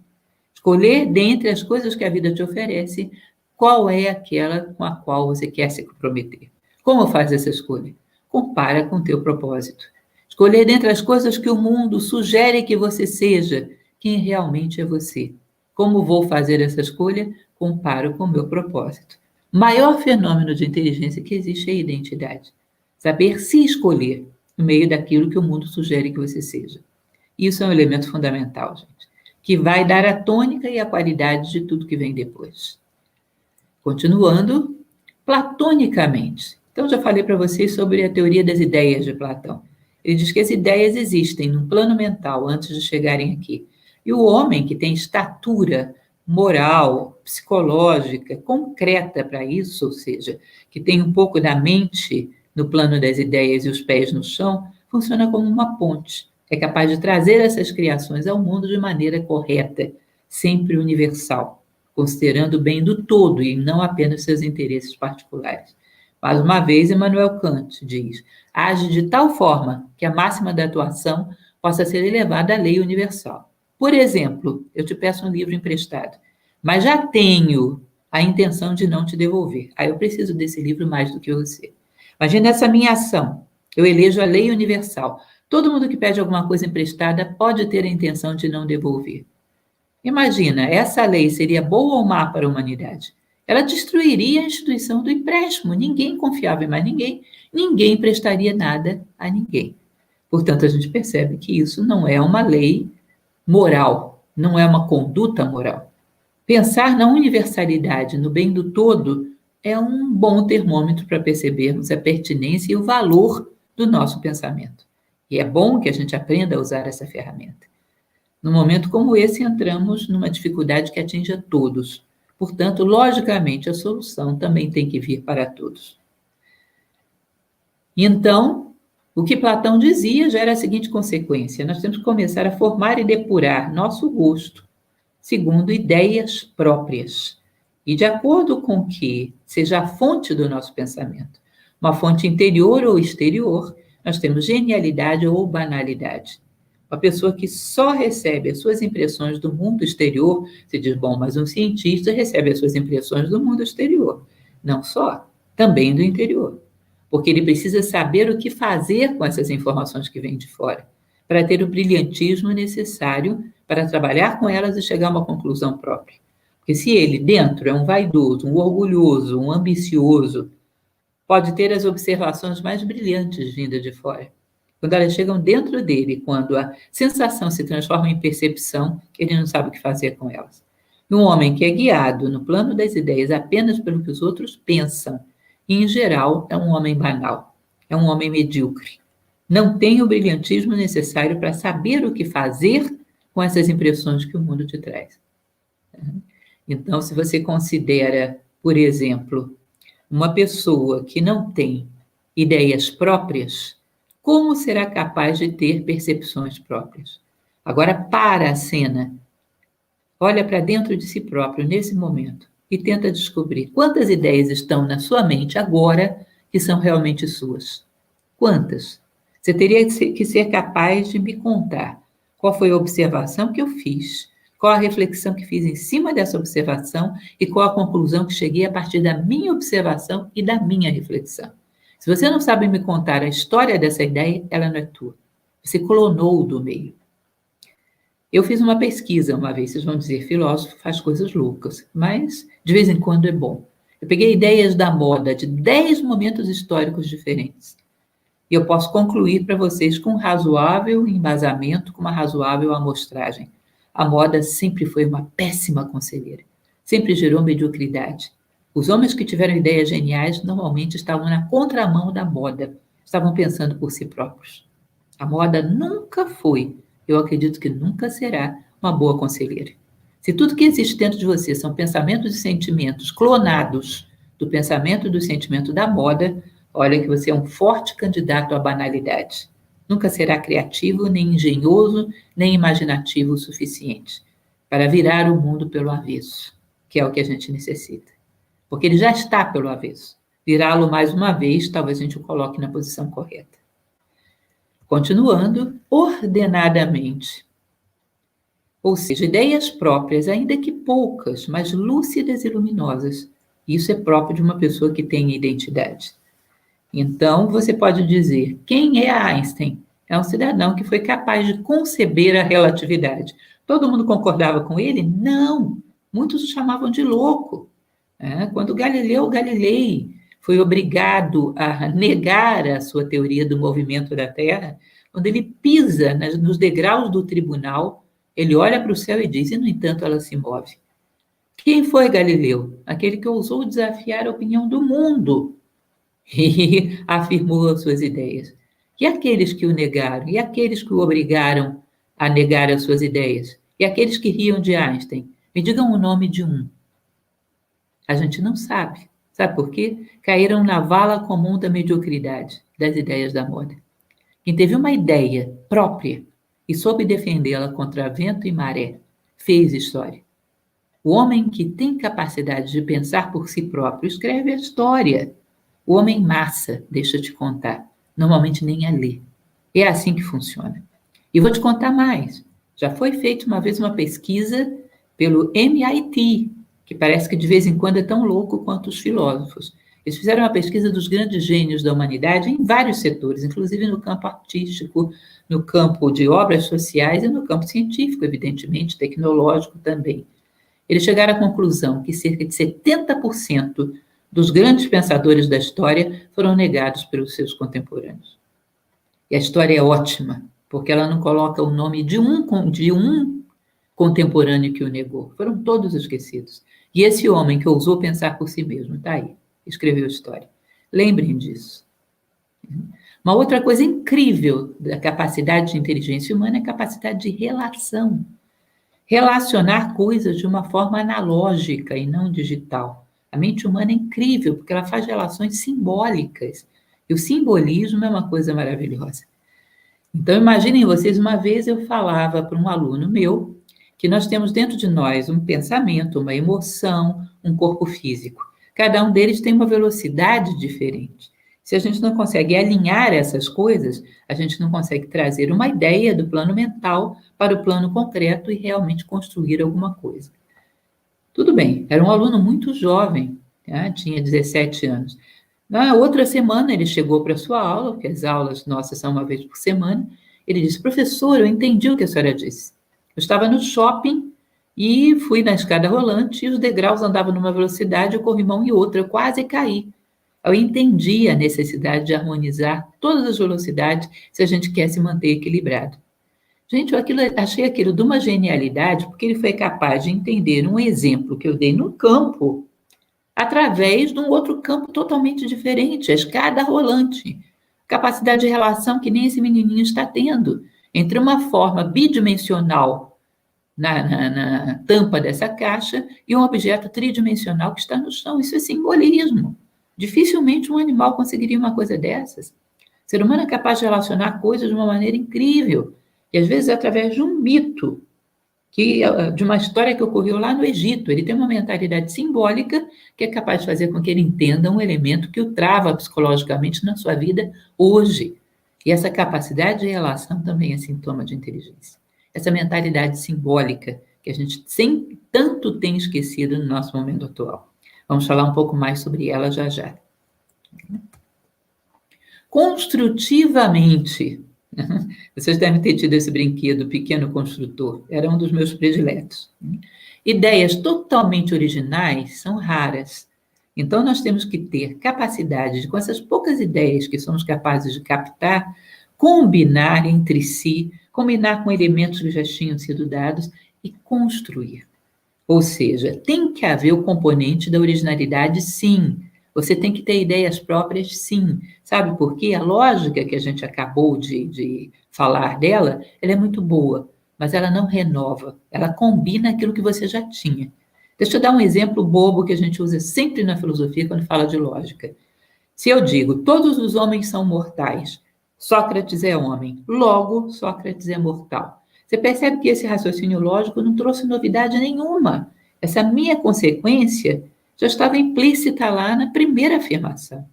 Escolher dentre as coisas que a vida te oferece, qual é aquela com a qual você quer se comprometer. Como faz essa escolha? Compara com o teu propósito. Escolher dentre as coisas que o mundo sugere que você seja, quem realmente é você. Como vou fazer essa escolha? Comparo com o meu propósito. O maior fenômeno de inteligência que existe é a identidade. Saber se escolher no meio daquilo que o mundo sugere que você seja. Isso é um elemento fundamental, gente, que vai dar a tônica e a qualidade de tudo que vem depois. Continuando, platonicamente. Então, já falei para vocês sobre a teoria das ideias de Platão. Ele diz que as ideias existem num plano mental antes de chegarem aqui. E o homem que tem estatura moral, psicológica, concreta para isso, ou seja, que tem um pouco da mente no plano das ideias e os pés no chão, funciona como uma ponte. É capaz de trazer essas criações ao mundo de maneira correta, sempre universal, considerando o bem do todo e não apenas seus interesses particulares. Mais uma vez, Immanuel Kant diz: age de tal forma que a máxima da atuação possa ser elevada à lei universal. Por exemplo, eu te peço um livro emprestado, mas já tenho a intenção de não te devolver. Aí eu preciso desse livro mais do que você. Imagina essa minha ação. Eu elejo a lei universal. Todo mundo que pede alguma coisa emprestada pode ter a intenção de não devolver. Imagina, essa lei seria boa ou má para a humanidade? Ela destruiria a instituição do empréstimo. Ninguém confiava em mais ninguém. Ninguém emprestaria nada a ninguém. Portanto, a gente percebe que isso não é uma lei moral, não é uma conduta moral. Pensar na universalidade, no bem do todo, é um bom termômetro para percebermos a pertinência e o valor do nosso pensamento. E é bom que a gente aprenda a usar essa ferramenta. Num momento como esse, entramos numa dificuldade que atinge a todos. Portanto, logicamente, a solução também tem que vir para todos. Então, o que Platão dizia gera a seguinte consequência: nós temos que começar a formar e depurar nosso gosto segundo ideias próprias e de acordo com que seja a fonte do nosso pensamento, uma fonte interior ou exterior, Nós temos genialidade ou banalidade. Uma pessoa que só recebe as suas impressões do mundo exterior, se diz, bom, mas um cientista recebe as suas impressões do mundo exterior. Não só, também do interior. Porque ele precisa saber o que fazer com essas informações que vêm de fora, para ter o brilhantismo necessário para trabalhar com elas e chegar a uma conclusão própria. Porque se ele, dentro, é um vaidoso, um orgulhoso, um ambicioso, pode ter as observações mais brilhantes vindas de fora. Quando elas chegam dentro dele, quando a sensação se transforma em percepção, ele não sabe o que fazer com elas. E um homem que é guiado no plano das ideias apenas pelo que os outros pensam, em geral, é um homem banal, é um homem medíocre. Não tem o brilhantismo necessário para saber o que fazer com essas impressões que o mundo te traz. Então, se você considera, por exemplo, uma pessoa que não tem ideias próprias, como será capaz de ter percepções próprias? Agora, para a cena, olha para dentro de si próprio nesse momento e tenta descobrir quantas ideias estão na sua mente agora que são realmente suas. Quantas? Você teria que ser capaz de me contar qual foi a observação que eu fiz, qual a reflexão que fiz em cima dessa observação e qual a conclusão que cheguei a partir da minha observação e da minha reflexão. Se você não sabe me contar a história dessa ideia, ela não é tua. Você clonou do meio. Eu fiz uma pesquisa uma vez, vocês vão dizer, filósofo faz coisas loucas, mas de vez em quando é bom. Eu peguei ideias da moda de 10 momentos históricos diferentes. E eu posso concluir para vocês com um razoável embasamento, com uma razoável amostragem. A moda sempre foi uma péssima conselheira. Sempre gerou mediocridade. Os homens que tiveram ideias geniais normalmente estavam na contramão da moda. Estavam pensando por si próprios. A moda nunca foi, eu acredito que nunca será, uma boa conselheira. Se tudo que existe dentro de você são pensamentos e sentimentos clonados do pensamento e do sentimento da moda, olha que você é um forte candidato à banalidade. Nunca será criativo, nem engenhoso, nem imaginativo o suficiente para virar o mundo pelo avesso, que é o que a gente necessita. Porque ele já está pelo avesso. Virá-lo mais uma vez, talvez a gente o coloque na posição correta. Continuando, ordenadamente. Ou seja, ideias próprias, ainda que poucas, mas lúcidas e luminosas. Isso é próprio de uma pessoa que tem identidade. Então, você pode dizer, quem é Einstein? É um cidadão que foi capaz de conceber a relatividade. Todo mundo concordava com ele? Não. Muitos o chamavam de louco. Quando Galileu Galilei foi obrigado a negar a sua teoria do movimento da Terra, quando ele pisa nos degraus do tribunal, ele olha para o céu e diz, e no entanto ela se move. Quem foi Galileu? Aquele que ousou desafiar a opinião do mundo e afirmou as suas ideias. E aqueles que o negaram? E aqueles que o obrigaram a negar as suas ideias? E aqueles que riam de Einstein? Me digam o nome de um. A gente não sabe. Sabe por quê? Caíram na vala comum da mediocridade, das ideias da moda. Quem teve uma ideia própria e soube defendê-la contra vento e maré, fez história. O homem que tem capacidade de pensar por si próprio escreve a história. O homem massa, deixa eu te contar, normalmente nem a lê. É assim que funciona. E vou te contar mais. Já foi feita uma vez uma pesquisa pelo MIT, que parece que de vez em quando é tão louco quanto os filósofos. Eles fizeram uma pesquisa dos grandes gênios da humanidade em vários setores, inclusive no campo artístico, no campo de obras sociais e no campo científico, evidentemente, tecnológico também. Eles chegaram à conclusão que cerca de 70% dos grandes pensadores da história foram negados pelos seus contemporâneos. E a história é ótima, porque ela não coloca o nome de um contemporâneo que o negou. Foram todos esquecidos. E esse homem que ousou pensar por si mesmo, está aí, escreveu história. Lembrem disso. Uma outra coisa incrível da capacidade de inteligência humana é a capacidade de relação. Relacionar coisas de uma forma analógica e não digital. A mente humana é incrível, porque ela faz relações simbólicas. E o simbolismo é uma coisa maravilhosa. Então, imaginem vocês, uma vez eu falava para um aluno meu que nós temos dentro de nós um pensamento, uma emoção, um corpo físico. Cada um deles tem uma velocidade diferente. Se a gente não consegue alinhar essas coisas, a gente não consegue trazer uma ideia do plano mental para o plano concreto e realmente construir alguma coisa. Tudo bem, era um aluno muito jovem, tá? Tinha 17 anos. Na outra semana, ele chegou para a sua aula, porque as aulas nossas são uma vez por semana. Ele disse: professor, eu entendi o que a senhora disse. Eu estava no shopping e fui na escada rolante e os degraus andavam numa velocidade, eu corrimão e outra, eu quase caí. Eu entendi a necessidade de harmonizar todas as velocidades se a gente quer se manter equilibrado. Gente, achei aquilo de uma genialidade, porque ele foi capaz de entender um exemplo que eu dei no campo através de um outro campo totalmente diferente, a escada rolante. Capacidade de relação que nem esse menininho está tendo entre uma forma bidimensional na tampa dessa caixa e um objeto tridimensional que está no chão. Isso é simbolismo. Dificilmente um animal conseguiria uma coisa dessas. O ser humano é capaz de relacionar coisas de uma maneira incrível, e às vezes através de um mito, de uma história que ocorreu lá no Egito. Ele tem uma mentalidade simbólica que é capaz de fazer com que ele entenda um elemento que o trava psicologicamente na sua vida hoje. E essa capacidade de relação também é sintoma de inteligência. Essa mentalidade simbólica que a gente sempre tanto tem esquecido no nosso momento atual. Vamos falar um pouco mais sobre ela já já. Construtivamente, vocês devem ter tido esse brinquedo, Pequeno Construtor, era um dos meus prediletos. Ideias totalmente originais são raras, então nós temos que ter capacidade de, com essas poucas ideias que somos capazes de captar, combinar entre si, combinar com elementos que já tinham sido dados e construir. Ou seja, tem que haver o componente da originalidade, sim. Você tem que ter ideias próprias, sim. Sabe por quê? A lógica que a gente acabou de falar dela, ela é muito boa, mas ela não renova. Ela combina aquilo que você já tinha. Deixa eu dar um exemplo bobo que a gente usa sempre na filosofia quando fala de lógica. Se eu digo, todos os homens são mortais, Sócrates é homem, logo Sócrates é mortal. Você percebe que esse raciocínio lógico não trouxe novidade nenhuma. Essa minha consequência já estava implícita lá na primeira afirmação.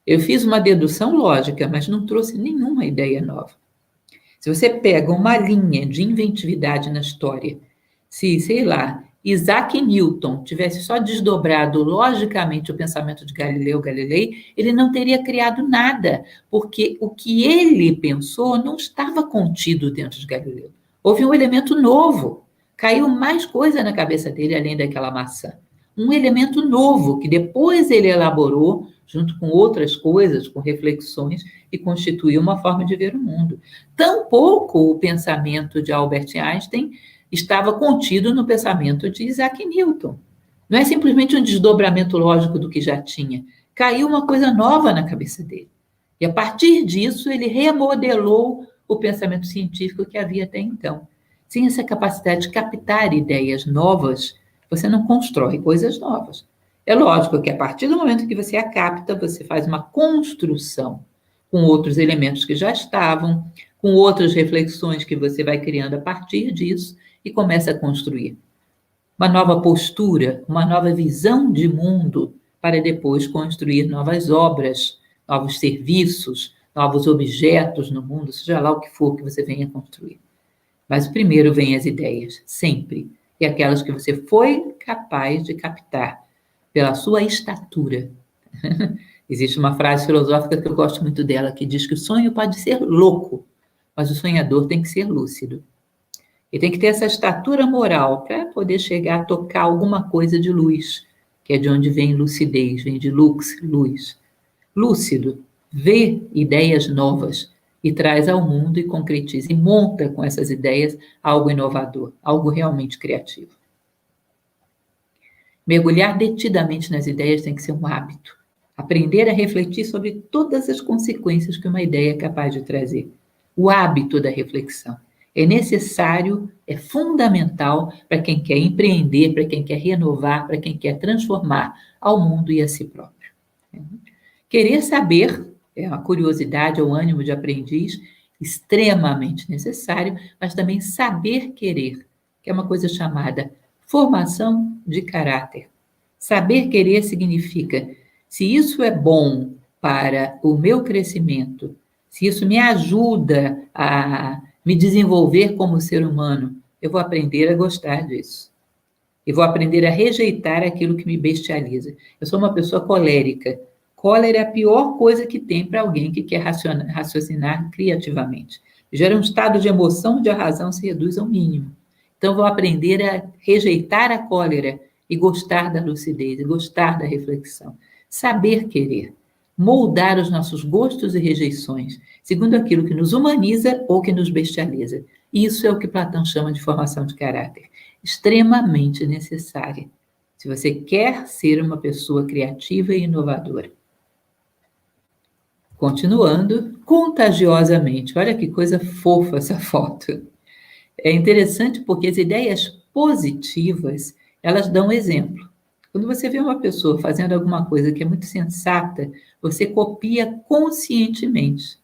Eu fiz uma dedução lógica, mas não trouxe nenhuma ideia nova. Se você pega uma linha de inventividade na história, se, sei lá, Isaac Newton tivesse só desdobrado logicamente o pensamento de Galileu Galilei, ele não teria criado nada, porque o que ele pensou não estava contido dentro de Galileu. Houve um elemento novo, caiu mais coisa na cabeça dele além daquela maçã. Um elemento novo que depois ele elaborou junto com outras coisas, com reflexões, e constituiu uma forma de ver o mundo. Tampouco o pensamento de Albert Einstein estava contido no pensamento de Isaac Newton. Não é simplesmente um desdobramento lógico do que já tinha. Caiu uma coisa nova na cabeça dele. E a partir disso, ele remodelou o pensamento científico que havia até então. Sem essa capacidade de captar ideias novas, você não constrói coisas novas. É lógico que a partir do momento que você a capta, você faz uma construção com outros elementos que já estavam, com outras reflexões que você vai criando a partir disso, e começa a construir uma nova postura, uma nova visão de mundo, para depois construir novas obras, novos serviços, novos objetos no mundo, seja lá o que for que você venha construir. Mas primeiro vêm as ideias, sempre, e aquelas que você foi capaz de captar pela sua estatura. Existe uma frase filosófica que eu gosto muito dela, que diz que o sonho pode ser louco, mas o sonhador tem que ser lúcido. E tem que ter essa estatura moral para poder chegar a tocar alguma coisa de luz, que é de onde vem lucidez, vem de lux, luz. Lúcido, vê ideias novas e traz ao mundo e concretiza, e monta com essas ideias algo inovador, algo realmente criativo. Mergulhar detidamente nas ideias tem que ser um hábito. Aprender a refletir sobre todas as consequências que uma ideia é capaz de trazer. O hábito da reflexão. É necessário, é fundamental para quem quer empreender, para quem quer renovar, para quem quer transformar ao mundo e a si próprio. Querer saber, é uma curiosidade ou ânimo de aprendiz, extremamente necessário, mas também saber querer, que é uma coisa chamada formação de caráter. Saber querer significa, se isso é bom para o meu crescimento, se isso me ajuda a me desenvolver como ser humano, eu vou aprender a gostar disso. Eu vou aprender a rejeitar aquilo que me bestializa. Eu sou uma pessoa colérica. Cólera é a pior coisa que tem para alguém que quer raciocinar criativamente. Gera um estado de emoção onde a razão se reduz ao mínimo. Então, vou aprender a rejeitar a cólera e gostar da lucidez, e gostar da reflexão. Saber querer. Moldar os nossos gostos e rejeições, segundo aquilo que nos humaniza ou que nos bestializa. Isso é o que Platão chama de formação de caráter. Extremamente necessária, se você quer ser uma pessoa criativa e inovadora. Continuando, contagiosamente. Olha que coisa fofa essa foto. É interessante porque as ideias positivas, elas dão exemplo. Quando você vê uma pessoa fazendo alguma coisa que é muito sensata, você copia conscientemente.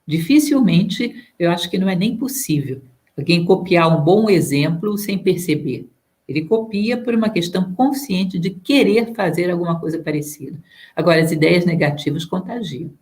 Dificilmente, eu acho que não é nem possível alguém copiar um bom exemplo sem perceber. Ele copia por uma questão consciente de querer fazer alguma coisa parecida. Agora, as ideias negativas contagiam.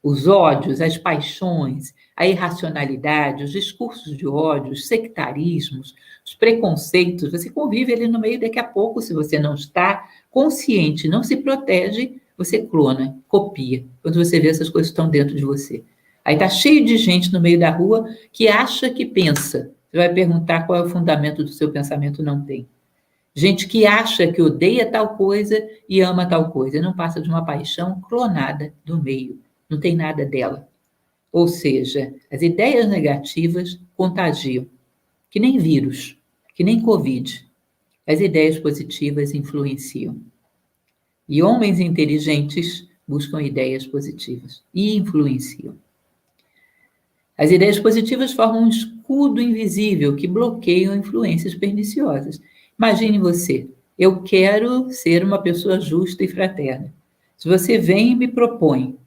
Os ódios, as paixões, a irracionalidade, os discursos de ódio, os sectarismos, os preconceitos, você convive ali no meio, daqui a pouco, se você não está consciente, não se protege, você clona, copia. Quando você vê, essas coisas estão dentro de você. Aí está cheio de gente no meio da rua que acha que pensa. Você vai perguntar qual é o fundamento do seu pensamento, não tem. Gente que acha que odeia tal coisa e ama tal coisa. Não passa de uma paixão clonada do meio. Não tem nada dela. Ou seja, as ideias negativas contagiam. Que nem vírus, que nem Covid. As ideias positivas influenciam. E homens inteligentes buscam ideias positivas e influenciam. As ideias positivas formam um escudo invisível que bloqueiam influências perniciosas. Imagine você, eu quero ser uma pessoa justa e fraterna. Se você vem e me propõe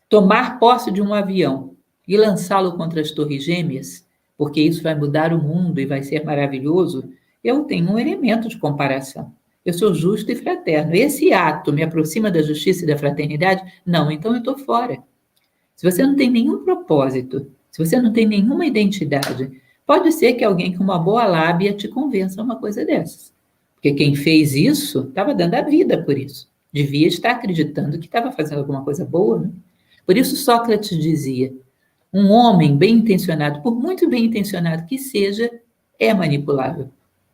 tomar posse de um avião e lançá-lo contra as Torres Gêmeas, porque isso vai mudar o mundo e vai ser maravilhoso, eu tenho um elemento de comparação. Eu sou justo e fraterno. Esse ato me aproxima da justiça e da fraternidade? Não, então eu estou fora. Se você não tem nenhum propósito, se você não tem nenhuma identidade, pode ser que alguém com uma boa lábia te convença a uma coisa dessas. Porque quem fez isso estava dando a vida por isso. Devia estar acreditando que estava fazendo alguma coisa boa, né? Por isso Sócrates dizia, um homem bem intencionado, por muito bem intencionado que seja, é manipulável.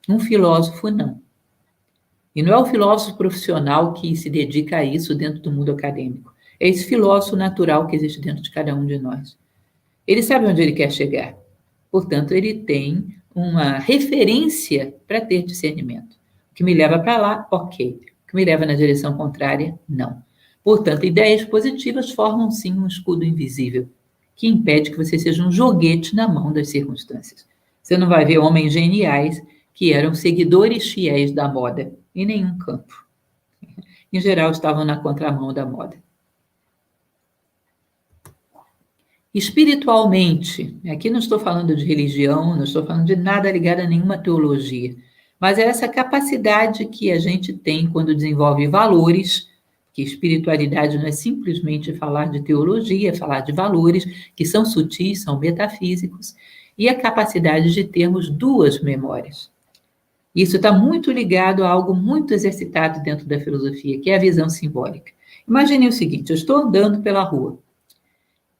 Um filósofo não. E não é o filósofo profissional que se dedica a isso dentro do mundo acadêmico. É esse filósofo natural que existe dentro de cada um de nós. Ele sabe onde ele quer chegar. Portanto, ele tem uma referência para ter discernimento. O que me leva para lá, ok. O que me leva na direção contrária, não. Portanto, ideias positivas formam, sim, um escudo invisível que impede que você seja um joguete na mão das circunstâncias. Você não vai ver homens geniais que eram seguidores fiéis da moda em nenhum campo. Em geral, estavam na contramão da moda. Espiritualmente, aqui não estou falando de religião, não estou falando de nada ligado a nenhuma teologia, mas é essa capacidade que a gente tem quando desenvolve valores, que espiritualidade não é simplesmente falar de teologia, é falar de valores que são sutis, são metafísicos, e a capacidade de termos duas memórias. Isso está muito ligado a algo muito exercitado dentro da filosofia, que é a visão simbólica. Imagine o seguinte, eu estou andando pela rua,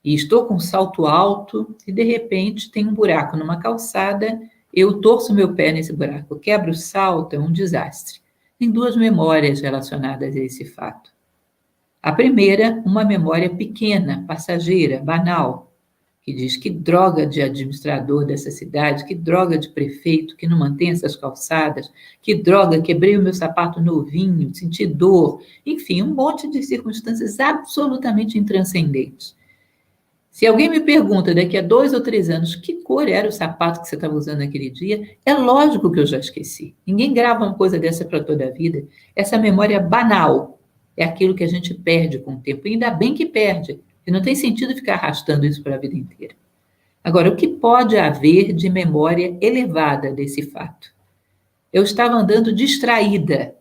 e estou com um salto alto e, de repente, tem um buraco numa calçada, eu torço meu pé nesse buraco, quebro o salto, é um desastre. Tem duas memórias relacionadas a esse fato. A primeira, uma memória pequena, passageira, banal, que diz que droga de administrador dessa cidade, que droga de prefeito que não mantém essas calçadas, que droga, quebrei o meu sapato novinho, senti dor, enfim, um monte de circunstâncias absolutamente intranscendentes. Se alguém me pergunta daqui a 2 ou 3 anos que cor era o sapato que você estava usando naquele dia, é lógico que eu já esqueci. Ninguém grava uma coisa dessa para toda a vida. Essa memória banal é aquilo que a gente perde com o tempo. E ainda bem que perde, porque não tem sentido ficar arrastando isso para a vida inteira. Agora, o que pode haver de memória elevada desse fato? Eu estava andando distraída.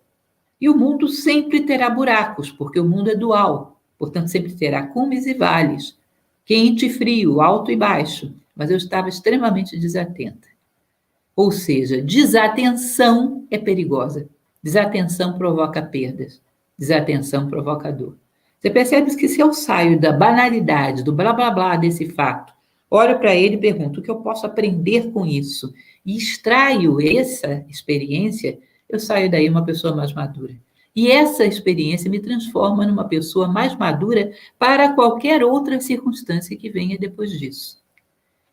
E o mundo sempre terá buracos, porque o mundo é dual. Portanto, sempre terá cumes e vales, quente e frio, alto e baixo. Mas eu estava extremamente desatenta. Ou seja, desatenção é perigosa. Desatenção provoca perdas. Desatenção provoca dor. Você percebe que se eu saio da banalidade, do blá blá blá desse fato, olho para ele e pergunto o que eu posso aprender com isso, e extraio essa experiência, eu saio daí uma pessoa mais madura. E essa experiência me transforma numa pessoa mais madura para qualquer outra circunstância que venha depois disso.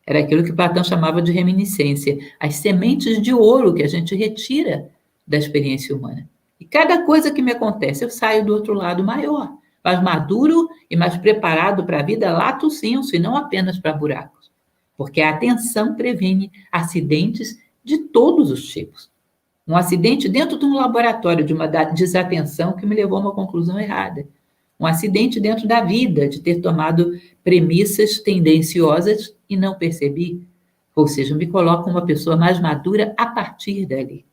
Era aquilo que Platão chamava de reminiscência, as sementes de ouro que a gente retira da experiência humana. E cada coisa que me acontece, eu saio do outro lado maior, mais maduro e mais preparado para a vida lato sensu, e não apenas para buracos. Porque a atenção previne acidentes de todos os tipos. Um acidente dentro de um laboratório, de uma desatenção que me levou a uma conclusão errada. Um acidente dentro da vida, de ter tomado premissas tendenciosas e não percebi. Ou seja, me coloco uma pessoa mais madura a partir dali.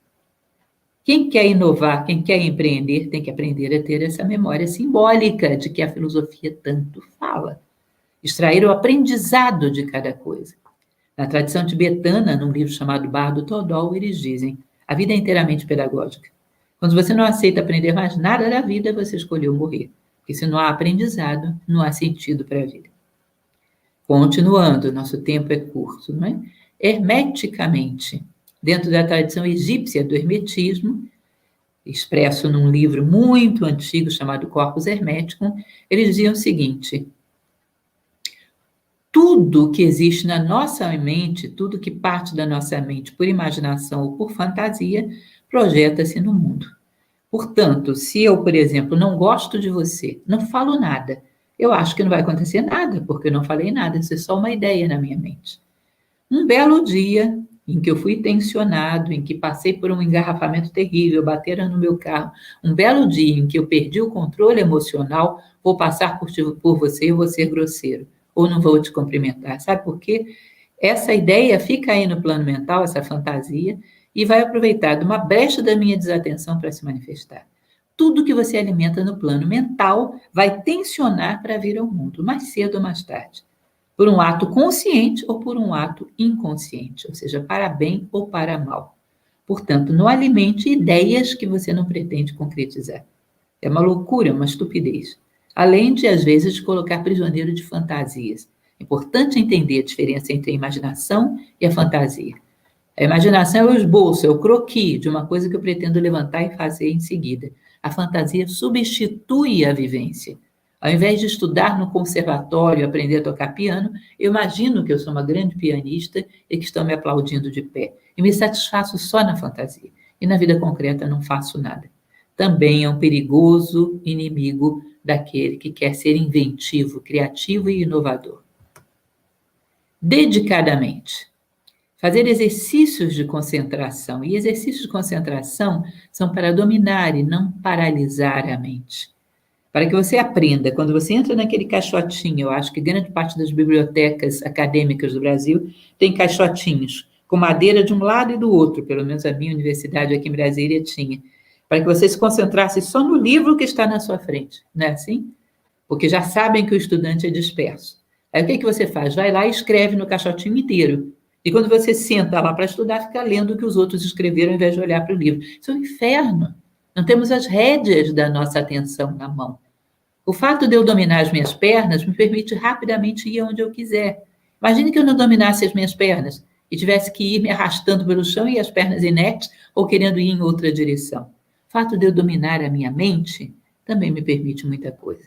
Quem quer inovar, quem quer empreender, tem que aprender a ter essa memória simbólica de que a filosofia tanto fala. Extrair o aprendizado de cada coisa. Na tradição tibetana, num livro chamado Bardo Thodol, eles dizem: a vida é inteiramente pedagógica. Quando você não aceita aprender mais nada da vida, você escolheu morrer. Porque se não há aprendizado, não há sentido para a vida. Continuando, nosso tempo é curto, não é? Hermeticamente, dentro da tradição egípcia do hermetismo, expresso num livro muito antigo chamado Corpus Hermeticum, eles diziam o seguinte: tudo que existe na nossa mente, tudo que parte da nossa mente por imaginação ou por fantasia, projeta-se no mundo. Portanto, se eu, por exemplo, não gosto de você, não falo nada, eu acho que não vai acontecer nada, porque eu não falei nada, isso é só uma ideia na minha mente. Um belo dia em que eu fui tensionado, em que passei por um engarrafamento terrível, bateram no meu carro, um belo dia em que eu perdi o controle emocional, vou passar por você e vou ser grosseiro, ou não vou te cumprimentar. Sabe por quê? Essa ideia fica aí no plano mental, essa fantasia, e vai aproveitar de uma brecha da minha desatenção para se manifestar. Tudo que você alimenta no plano mental vai tensionar para vir ao mundo, mais cedo ou mais tarde. Por um ato consciente ou por um ato inconsciente, ou seja, para bem ou para mal. Portanto, não alimente ideias que você não pretende concretizar. É uma loucura, uma estupidez. Além de, às vezes, colocar prisioneiro de fantasias. É importante entender a diferença entre a imaginação e a fantasia. A imaginação é o esboço, é o croquis de uma coisa que eu pretendo levantar e fazer em seguida. A fantasia substitui a vivência. Ao invés de estudar no conservatório, aprender a tocar piano, eu imagino que eu sou uma grande pianista e que estão me aplaudindo de pé. E me satisfaço só na fantasia. E na vida concreta não faço nada. Também é um perigoso inimigo daquele que quer ser inventivo, criativo e inovador. Dedicadamente. Fazer exercícios de concentração. E exercícios de concentração são para dominar e não paralisar a mente. Para que você aprenda, quando você entra naquele caixotinho, eu acho que grande parte das bibliotecas acadêmicas do Brasil tem caixotinhos, com madeira de um lado e do outro, pelo menos a minha universidade aqui em Brasília tinha, para que você se concentrasse só no livro que está na sua frente, não é assim? Porque já sabem que o estudante é disperso. Aí o que você faz? Vai lá e escreve no caixotinho inteiro. E quando você senta lá para estudar, fica lendo o que os outros escreveram ao invés de olhar para o livro. Isso é um inferno. Não temos as rédeas da nossa atenção na mão. O fato de eu dominar as minhas pernas me permite rapidamente ir onde eu quiser. Imagine que eu não dominasse as minhas pernas e tivesse que ir me arrastando pelo chão e as pernas inertes ou querendo ir em outra direção. O fato de eu dominar a minha mente também me permite muita coisa.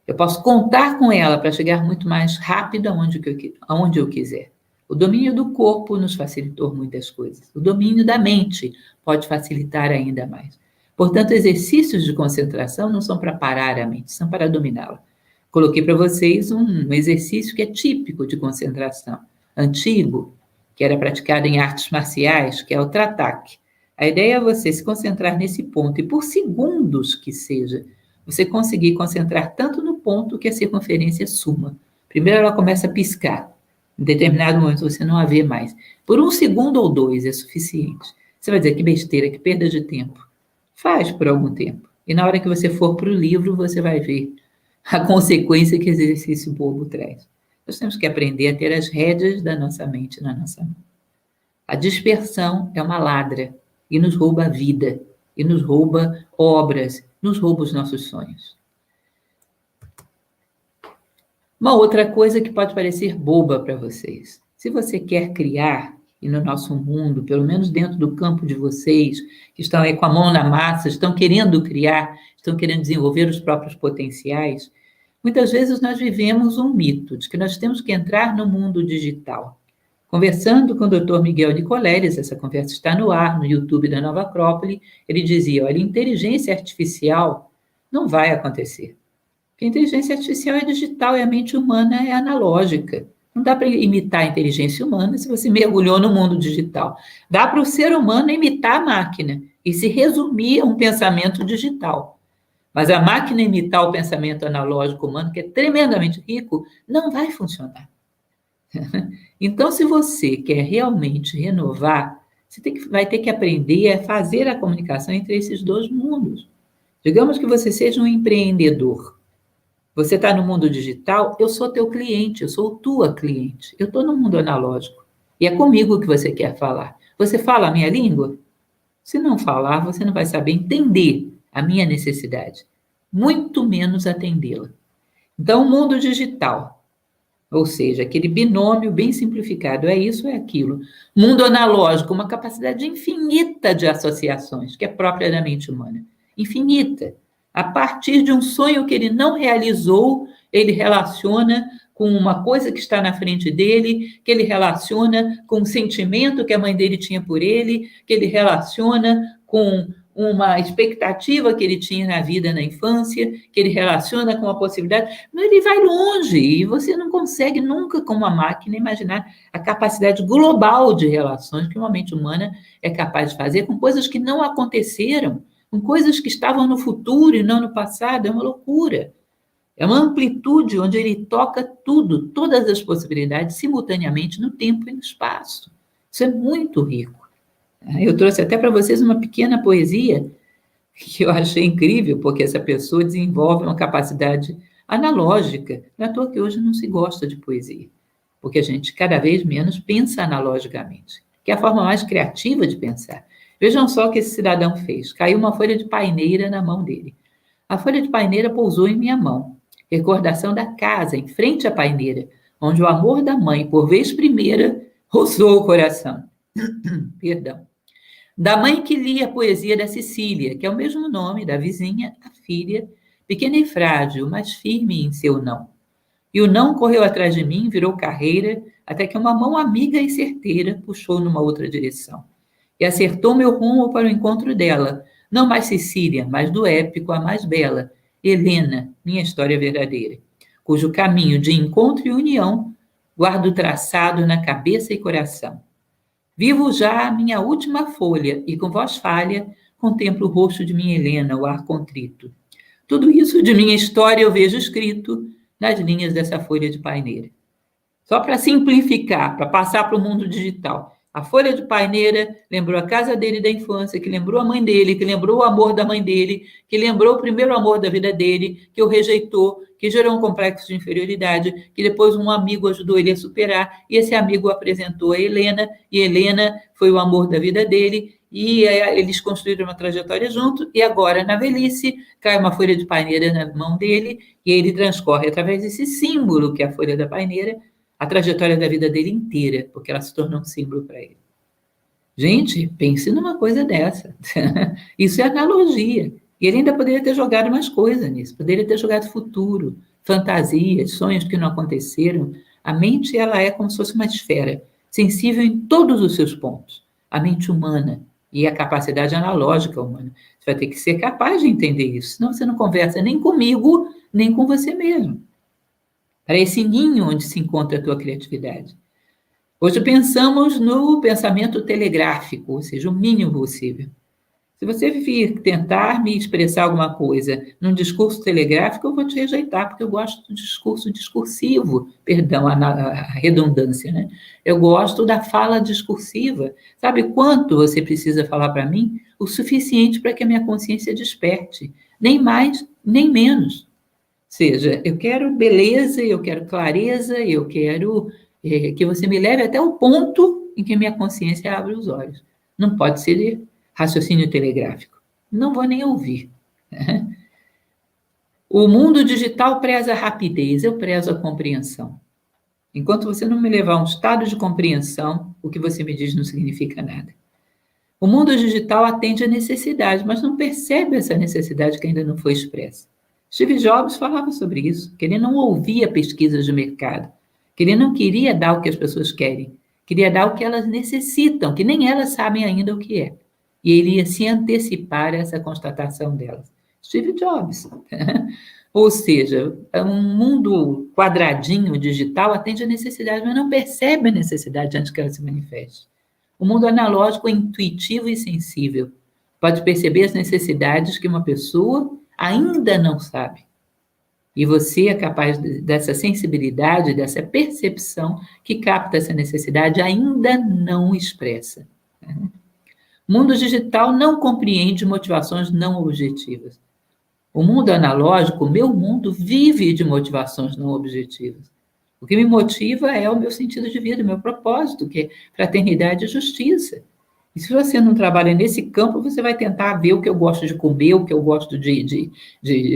Eu posso contar com ela para chegar muito mais rápido aonde eu quiser. O domínio do corpo nos facilitou muitas coisas. O domínio da mente pode facilitar ainda mais. Portanto, exercícios de concentração não são para parar a mente, são para dominá-la. Coloquei para vocês um exercício que é típico de concentração, antigo, que era praticado em artes marciais, que é o Tratak. A ideia é você se concentrar nesse ponto e, por segundos que seja, você conseguir concentrar tanto no ponto que a circunferência suma. Primeiro ela começa a piscar. Em determinado momento você não a vê mais. Por 1 segundo ou 2 é suficiente. Você vai dizer que besteira, que perda de tempo. Faz por algum tempo. E na hora que você for para o livro, você vai ver a consequência que esse exercício bobo traz. Nós temos que aprender a ter as rédeas da nossa mente na nossa mão. A dispersão é uma ladra e nos rouba a vida, e nos rouba obras, nos rouba os nossos sonhos. Uma outra coisa que pode parecer boba para vocês. Se você quer criar, e no nosso mundo, pelo menos dentro do campo de vocês, que estão aí com a mão na massa, estão querendo criar, estão querendo desenvolver os próprios potenciais, muitas vezes nós vivemos um mito de que nós temos que entrar no mundo digital. Conversando com o Dr. Miguel Nicoleles, essa conversa está no ar, no YouTube da Nova Acrópole, ele dizia, olha, inteligência artificial não vai acontecer. Porque a inteligência artificial é digital e a mente humana é analógica. Não dá para imitar a inteligência humana se você mergulhou no mundo digital. Dá para o ser humano imitar a máquina e se resumir a um pensamento digital. Mas a máquina imitar o pensamento analógico humano, que é tremendamente rico, não vai funcionar. Então, se você quer realmente renovar, você vai ter que aprender a fazer a comunicação entre esses dois mundos. Digamos que você seja um empreendedor. Você está no mundo digital, eu sou teu cliente, eu sou tua cliente. Eu estou no mundo analógico. E é comigo que você quer falar. Você fala a minha língua? Se não falar, você não vai saber entender a minha necessidade, muito menos atendê-la. Então, o mundo digital, ou seja, aquele binômio bem simplificado, é isso, é aquilo. Mundo analógico, uma capacidade infinita de associações, que é própria da mente humana. Infinita. A partir de um sonho que ele não realizou, ele relaciona com uma coisa que está na frente dele, que ele relaciona com um sentimento que a mãe dele tinha por ele, que ele relaciona com uma expectativa que ele tinha na vida, na infância, que ele relaciona com a possibilidade. Mas ele vai longe e você não consegue nunca, como uma máquina, imaginar a capacidade global de relações que uma mente humana é capaz de fazer com coisas que não aconteceram, com coisas que estavam no futuro e não no passado. É uma loucura. É uma amplitude onde ele toca tudo, todas as possibilidades, simultaneamente, no tempo e no espaço. Isso é muito rico. Eu trouxe até para vocês uma pequena poesia que eu achei incrível, porque essa pessoa desenvolve uma capacidade analógica. Não é à toa que hoje não se gosta de poesia, porque a gente cada vez menos pensa analogicamente, que é a forma mais criativa de pensar. Vejam só o que esse cidadão fez. Caiu uma folha de paineira na mão dele. A folha de paineira pousou em minha mão. Recordação da casa, em frente à paineira, onde o amor da mãe, por vez primeira, roçou o coração. Perdão. Da mãe que lia a poesia da Cecília, que é o mesmo nome da vizinha, a filha, pequena e frágil, mas firme em seu não. E o não correu atrás de mim, virou carreira, até que uma mão amiga e certeira puxou numa outra direção. E acertou meu rumo para o encontro dela, não mais Cecília, mas do épico a mais bela, Helena, minha história verdadeira, cujo caminho de encontro e união guardo traçado na cabeça e coração. Vivo já a minha última folha e com voz falha contemplo o rosto de minha Helena, o ar contrito. Tudo isso de minha história eu vejo escrito nas linhas dessa folha de paineira. Só para simplificar, para passar para o mundo digital. A folha de paineira lembrou a casa dele da infância, que lembrou a mãe dele, que lembrou o amor da mãe dele, que lembrou o primeiro amor da vida dele, que o rejeitou, que gerou um complexo de inferioridade, que depois um amigo ajudou ele a superar, e esse amigo o apresentou a Helena, e Helena foi o amor da vida dele, e eles construíram uma trajetória junto, e agora, na velhice, cai uma folha de paineira na mão dele, e ele transcorre, através desse símbolo, que é a folha da paineira, a trajetória da vida dele inteira, porque ela se tornou um símbolo para ele. Gente, pense numa coisa dessa. Isso é analogia. E ele ainda poderia ter jogado mais coisa nisso, poderia ter jogado futuro, fantasias, sonhos que não aconteceram. A mente, ela é como se fosse uma esfera, sensível em todos os seus pontos. A mente humana e a capacidade analógica humana. Você vai ter que ser capaz de entender isso, senão você não conversa nem comigo, nem com você mesmo. Para esse ninho onde se encontra a tua criatividade. Hoje pensamos no pensamento telegráfico, ou seja, o mínimo possível. Se você vir tentar me expressar alguma coisa num discurso telegráfico, eu vou te rejeitar, porque eu gosto do discurso discursivo, perdão, a redundância, né? Eu gosto da fala discursiva. Sabe quanto você precisa falar para mim? O suficiente para que a minha consciência desperte. Nem mais, nem menos. Ou seja, eu quero beleza, eu quero clareza, eu quero que você me leve até o ponto em que minha consciência abre os olhos. Não pode ser raciocínio telegráfico. Não vou nem ouvir. O mundo digital preza a rapidez, eu prezo a compreensão. Enquanto você não me levar a um estado de compreensão, o que você me diz não significa nada. O mundo digital atende a necessidade, mas não percebe essa necessidade que ainda não foi expressa. Steve Jobs falava sobre isso, que ele não ouvia pesquisas de mercado, que ele não queria dar o que as pessoas querem, queria dar o que elas necessitam, que nem elas sabem ainda o que é. E ele ia se antecipar a essa constatação delas. Steve Jobs. Ou seja, um mundo quadradinho digital atende a necessidade, mas não percebe a necessidade antes que ela se manifeste. O mundo analógico é intuitivo e sensível. Pode perceber as necessidades que uma pessoa ainda não sabe. E você é capaz dessa sensibilidade, dessa percepção que capta essa necessidade ainda não expressa. O mundo digital não compreende motivações não objetivas. O mundo analógico, o meu mundo, vive de motivações não objetivas. O que me motiva é o meu sentido de vida, o meu propósito, que é fraternidade e justiça. E se você não trabalha nesse campo, você vai tentar ver o que eu gosto de comer, o que eu gosto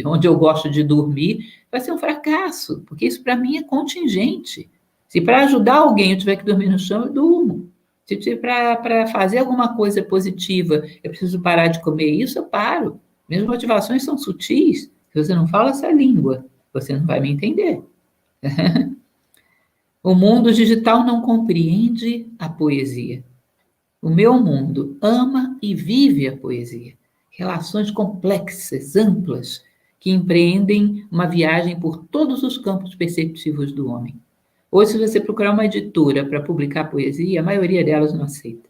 onde eu gosto de dormir. Vai ser um fracasso, porque isso para mim é contingente. Se para ajudar alguém eu tiver que dormir no chão, eu durmo. Se para fazer alguma coisa positiva eu preciso parar de comer isso, eu paro. Minhas motivações são sutis. Se você não fala essa língua, você não vai me entender. O mundo digital não compreende a poesia. O meu mundo ama e vive a poesia. Relações complexas, amplas, que empreendem uma viagem por todos os campos perceptivos do homem. Hoje, se você procurar uma editora para publicar poesia, a maioria delas não aceita.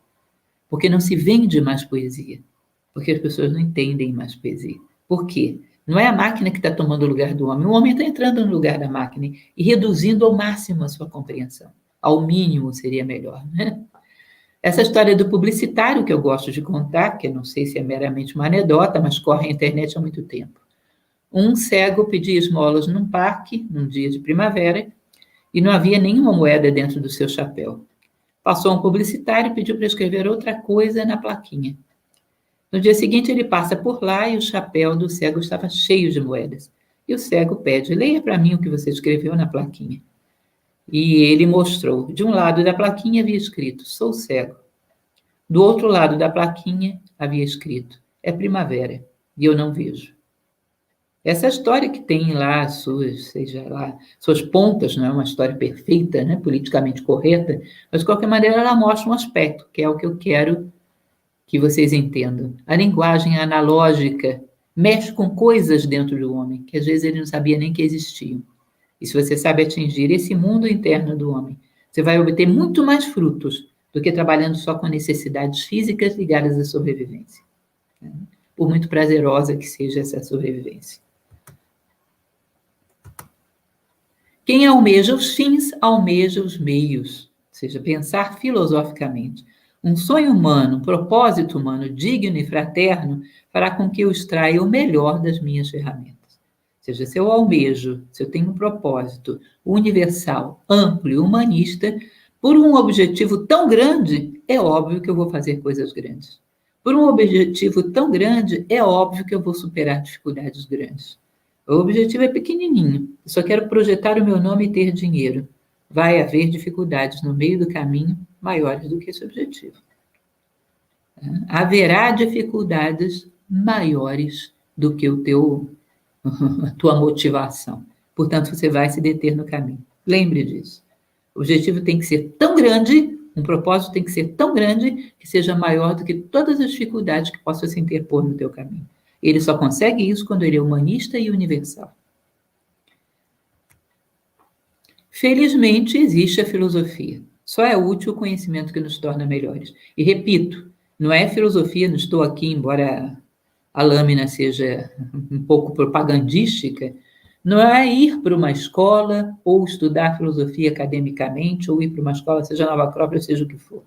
Porque não se vende mais poesia. Porque as pessoas não entendem mais poesia. Por quê? Não é a máquina que está tomando o lugar do homem. O homem está entrando no lugar da máquina e reduzindo ao máximo a sua compreensão. Ao mínimo seria melhor, né? Essa história do publicitário que eu gosto de contar, que eu não sei se é meramente uma anedota, mas corre na internet há muito tempo. Um cego pedia esmolas num parque, num dia de primavera, e não havia nenhuma moeda dentro do seu chapéu. Passou um publicitário e pediu para escrever outra coisa na plaquinha. No dia seguinte, ele passa por lá e o chapéu do cego estava cheio de moedas. E o cego pede, leia para mim o que você escreveu na plaquinha. E ele mostrou. De um lado da plaquinha havia escrito, sou cego. Do outro lado da plaquinha havia escrito, é primavera, e eu não vejo. Essa história que tem lá suas pontas, não é uma história perfeita, né, politicamente correta, mas de qualquer maneira ela mostra um aspecto, que é o que eu quero que vocês entendam. A linguagem analógica mexe com coisas dentro do homem, que às vezes ele não sabia nem que existiam. E se você sabe atingir esse mundo interno do homem, você vai obter muito mais frutos do que trabalhando só com necessidades físicas ligadas à sobrevivência. Por muito prazerosa que seja essa sobrevivência. Quem almeja os fins, almeja os meios. Ou seja, pensar filosoficamente. Um sonho humano, um propósito humano digno e fraterno fará com que eu extraia o melhor das minhas ferramentas. Ou seja, se eu almejo, se eu tenho um propósito universal, amplo e humanista, por um objetivo tão grande, é óbvio que eu vou fazer coisas grandes. Por um objetivo tão grande, é óbvio que eu vou superar dificuldades grandes. O objetivo é pequenininho, eu só quero projetar o meu nome e ter dinheiro. Vai haver dificuldades no meio do caminho maiores do que esse objetivo. Haverá dificuldades maiores do que a tua motivação. Portanto, você vai se deter no caminho. Lembre disso. O objetivo tem que ser tão grande, um propósito tem que ser tão grande que seja maior do que todas as dificuldades que possam se interpor no teu caminho. Ele só consegue isso quando ele é humanista e universal. Felizmente, existe a filosofia. Só é útil o conhecimento que nos torna melhores. E repito, Não é filosofia, não estou aqui, embora a lâmina seja um pouco propagandística, não é ir para uma escola ou estudar filosofia academicamente, ou ir para uma escola, seja Nova Acrópole, seja o que for.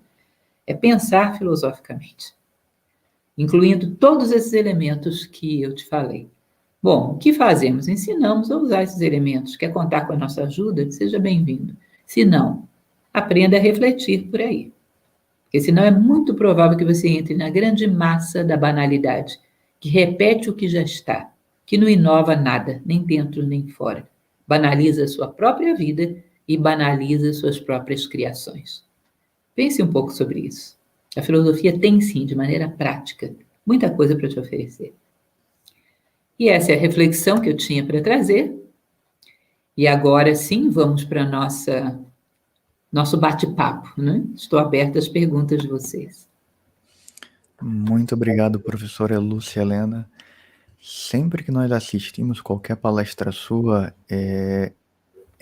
É pensar filosoficamente, incluindo todos esses elementos que eu te falei. Bom, o que fazemos? Ensinamos a usar esses elementos. Quer contar com a nossa ajuda? Seja bem-vindo. Se não, aprenda a refletir por aí. Porque senão é muito provável que você entre na grande massa da banalidade, que repete o que já está, que não inova nada, nem dentro nem fora. Banaliza a sua própria vida e banaliza suas próprias criações. Pense um pouco sobre isso. A filosofia tem, sim, de maneira prática, muita coisa para te oferecer. E essa é a reflexão que eu tinha para trazer. E agora sim, vamos para nosso bate-papo, né? Estou aberta às perguntas de vocês. Muito obrigado, professora Lúcia Helena. Sempre que nós assistimos qualquer palestra sua, é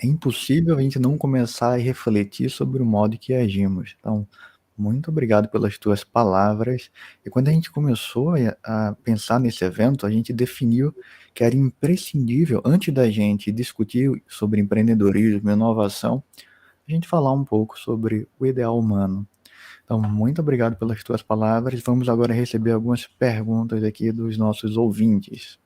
impossível a gente não começar a refletir sobre o modo que agimos. Então, muito obrigado pelas tuas palavras. E quando a gente começou a pensar nesse evento, a gente definiu que era imprescindível, antes da gente discutir sobre empreendedorismo e inovação, a gente falar um pouco sobre o ideal humano. Então, muito obrigado pelas tuas palavras. Vamos agora receber algumas perguntas aqui dos nossos ouvintes.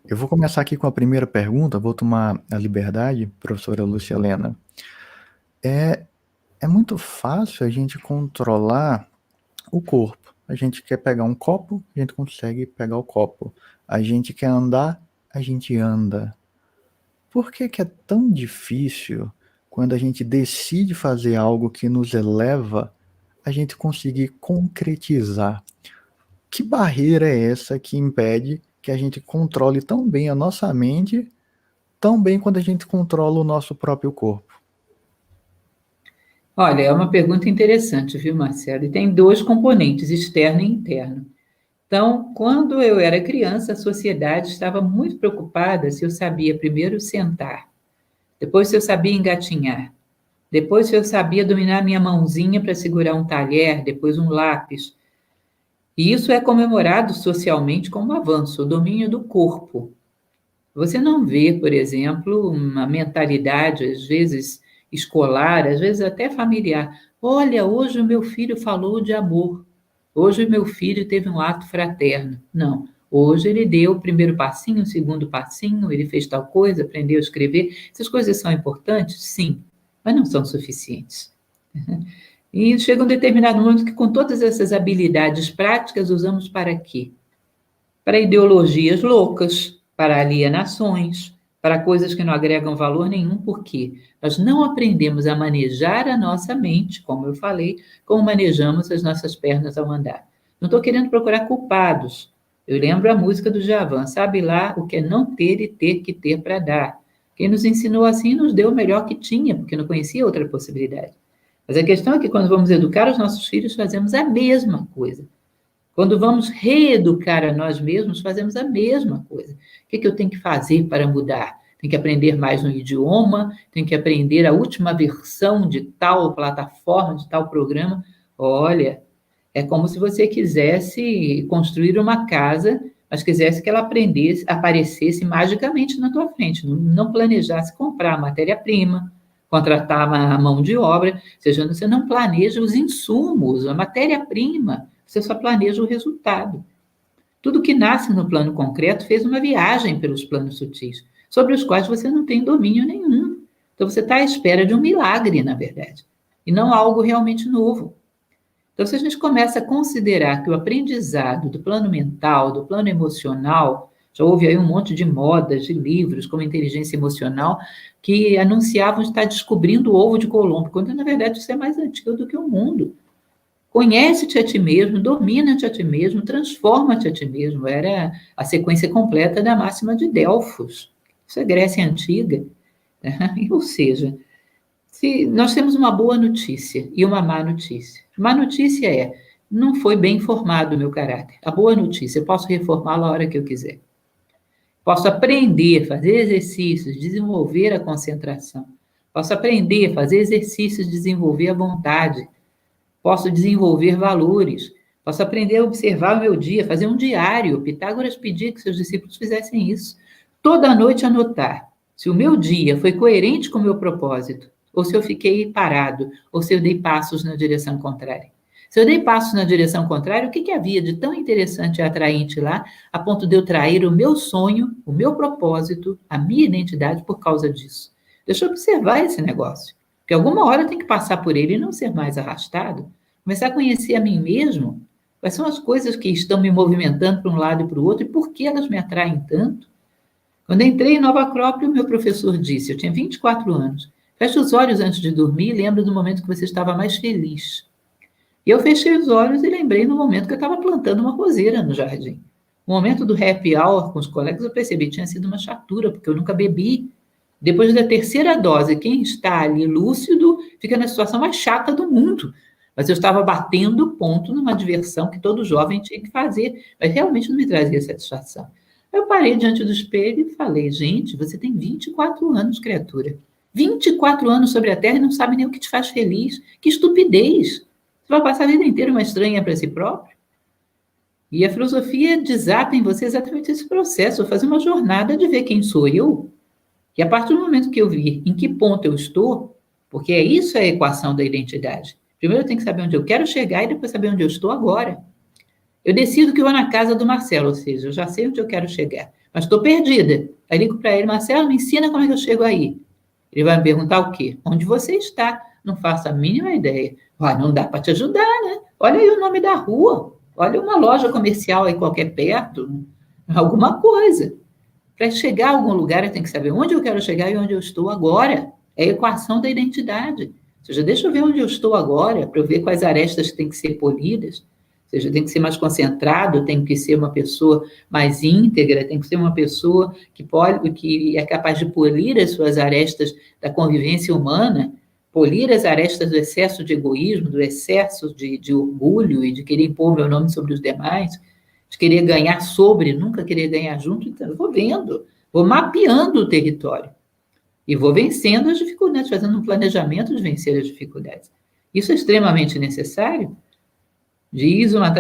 Eu vou começar aqui com a primeira pergunta, vou tomar a liberdade, professora Lúcia Helena. É muito fácil a gente controlar o corpo. A gente quer pegar um copo, a gente consegue pegar o copo. A gente quer andar, a gente anda. Por que é tão difícil, quando a gente decide fazer algo que nos eleva, a gente conseguir concretizar? Que barreira é essa que impede que a gente controle tão bem a nossa mente, tão bem quando a gente controla o nosso próprio corpo? Olha, é uma pergunta interessante, viu, Marcelo? E tem dois componentes, externo e interno. Então, quando eu era criança, a sociedade estava muito preocupada se eu sabia primeiro sentar, depois se eu sabia engatinhar, depois se eu sabia dominar minha mãozinha para segurar um talher, depois um lápis. E isso é comemorado socialmente como um avanço, o domínio do corpo. Você não vê, por exemplo, uma mentalidade, às vezes escolar, às vezes até familiar. Olha, hoje o meu filho falou de amor. Hoje o meu filho teve um ato fraterno. Não. Hoje ele deu o primeiro passinho, o segundo passinho, ele fez tal coisa, aprendeu a escrever. Essas coisas são importantes? Sim, mas não são suficientes. E chega um determinado momento que, com todas essas habilidades práticas, usamos para quê? Para ideologias loucas, para alienações, para coisas que não agregam valor nenhum, porque nós não aprendemos a manejar a nossa mente, como eu falei, como manejamos as nossas pernas ao andar. Não estou querendo procurar culpados. Eu lembro a música do Djavan, sabe lá o que é não ter e ter que ter para dar. Quem nos ensinou assim nos deu o melhor que tinha, porque não conhecia outra possibilidade. Mas a questão é que quando vamos educar os nossos filhos, fazemos a mesma coisa. Quando vamos reeducar a nós mesmos, fazemos a mesma coisa. O que eu tenho que fazer para mudar? Tenho que aprender mais um idioma, tenho que aprender a última versão de tal plataforma, de tal programa. Olha, é como se você quisesse construir uma casa, mas quisesse que ela aparecesse magicamente na tua frente. Não planejasse comprar matéria-prima, contratar a mão de obra, ou seja, você não planeja os insumos, a matéria-prima. Você só planeja o resultado. Tudo que nasce no plano concreto fez uma viagem pelos planos sutis, sobre os quais você não tem domínio nenhum. Então, você está à espera de um milagre, na verdade, e não algo realmente novo. Então, se a gente começa a considerar que o aprendizado do plano mental, do plano emocional, já houve aí um monte de modas, de livros, como inteligência emocional, que anunciavam estar descobrindo o ovo de Colombo, quando, na verdade, isso é mais antigo do que o mundo. Conhece-te a ti mesmo, domina-te a ti mesmo, transforma-te a ti mesmo. Era a sequência completa da máxima de Delfos. Isso é Grécia Antiga. Ou seja, se nós temos uma boa notícia e uma má notícia. Má notícia é, não foi bem formado o meu caráter. A boa notícia, eu posso reformá-lo a hora que eu quiser. Posso aprender, fazer exercícios, desenvolver a concentração. Posso aprender, fazer exercícios, desenvolver a vontade. Posso desenvolver valores. Posso aprender a observar o meu dia, fazer um diário. Pitágoras pedia que seus discípulos fizessem isso. Toda noite anotar se o meu dia foi coerente com o meu propósito, ou se eu fiquei parado, ou se eu dei passos na direção contrária. Se eu dei passos na direção contrária, o que havia de tão interessante e atraente lá, a ponto de eu trair o meu sonho, o meu propósito, a minha identidade por causa disso? Deixa eu observar esse negócio, porque alguma hora eu tenho que passar por ele e não ser mais arrastado, começar a conhecer a mim mesmo, quais são as coisas que estão me movimentando para um lado e para o outro e por que elas me atraem tanto. Quando entrei em Nova Acrópole, o meu professor disse, eu tinha 24 anos, feche os olhos antes de dormir e lembre do momento que você estava mais feliz. E eu fechei os olhos e lembrei no momento que eu estava plantando uma roseira no jardim. O momento do happy hour com os colegas eu percebi que tinha sido uma chatura, porque eu nunca bebi. Depois da terceira dose, quem está ali lúcido fica na situação mais chata do mundo. Mas eu estava batendo ponto numa diversão que todo jovem tinha que fazer, mas realmente não me trazia satisfação. Eu parei diante do espelho e falei, gente, você tem 24 anos, criatura. 24 anos sobre a Terra e não sabe nem o que te faz feliz. Que estupidez! Você vai passar a vida inteira uma estranha para si próprio? E a filosofia desata em você exatamente esse processo, fazer uma jornada de ver quem sou eu. E a partir do momento que eu vi em que ponto eu estou, porque isso é a equação da identidade. Primeiro eu tenho que saber onde eu quero chegar e depois saber onde eu estou agora. Eu decido que eu vou na casa do Marcelo, ou seja, eu já sei onde eu quero chegar, mas estou perdida. Aí ligo para ele, Marcelo, me ensina como é que eu chego aí. Ele vai me perguntar o quê? Onde você está? Não faço a mínima ideia. Não dá para te ajudar, né? Olha aí o nome da rua. Olha uma loja comercial aí qualquer perto. Alguma coisa. Para chegar a algum lugar, eu tenho que saber onde eu quero chegar e onde eu estou agora. É a equação da identidade. Ou seja, deixa eu ver onde eu estou agora, para eu ver quais arestas têm que ser polidas. Ou seja, tem que ser mais concentrado, tem que ser uma pessoa mais íntegra, tem que ser uma pessoa que é capaz de polir as suas arestas da convivência humana, polir as arestas do excesso de egoísmo, do excesso de orgulho e de querer impor meu nome sobre os demais, de querer ganhar sobre, nunca querer ganhar junto. Então, eu vou vendo, vou mapeando o território e vou vencendo as dificuldades, fazendo um planejamento de vencer as dificuldades. Isso é extremamente necessário. Diz uma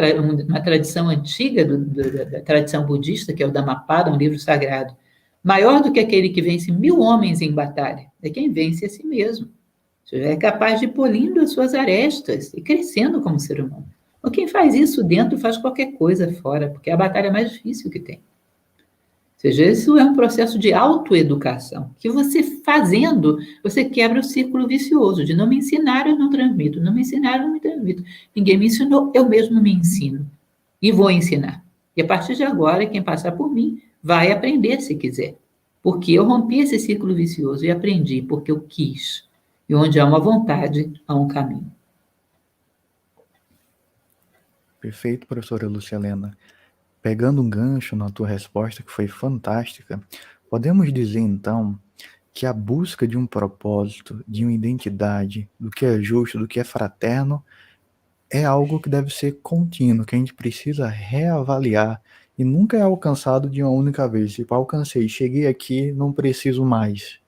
tradição antiga da tradição budista, que é o Dhammapada, um livro sagrado. Maior do que aquele que vence 1000 homens em batalha, é quem vence a si mesmo. Ou seja, é capaz de ir polindo as suas arestas e crescendo como ser humano. Ou quem faz isso dentro faz qualquer coisa fora, porque é a batalha mais difícil que tem. Ou seja, isso é um processo de autoeducação, que você fazendo, você quebra o círculo vicioso de não me ensinar, eu não transmito, não me ensinar, eu não me transmito. Ninguém me ensinou, eu mesmo me ensino. E vou ensinar. E a partir de agora, quem passar por mim vai aprender se quiser. Porque eu rompi esse círculo vicioso e aprendi porque eu quis. E onde há uma vontade, há um caminho. Perfeito, professora Lúcia Helena. Pegando um gancho na tua resposta, que foi fantástica, podemos dizer, então, que a busca de um propósito, de uma identidade, do que é justo, do que é fraterno, é algo que deve ser contínuo, que a gente precisa reavaliar e nunca é alcançado de uma única vez. Tipo, alcancei, cheguei aqui, não preciso mais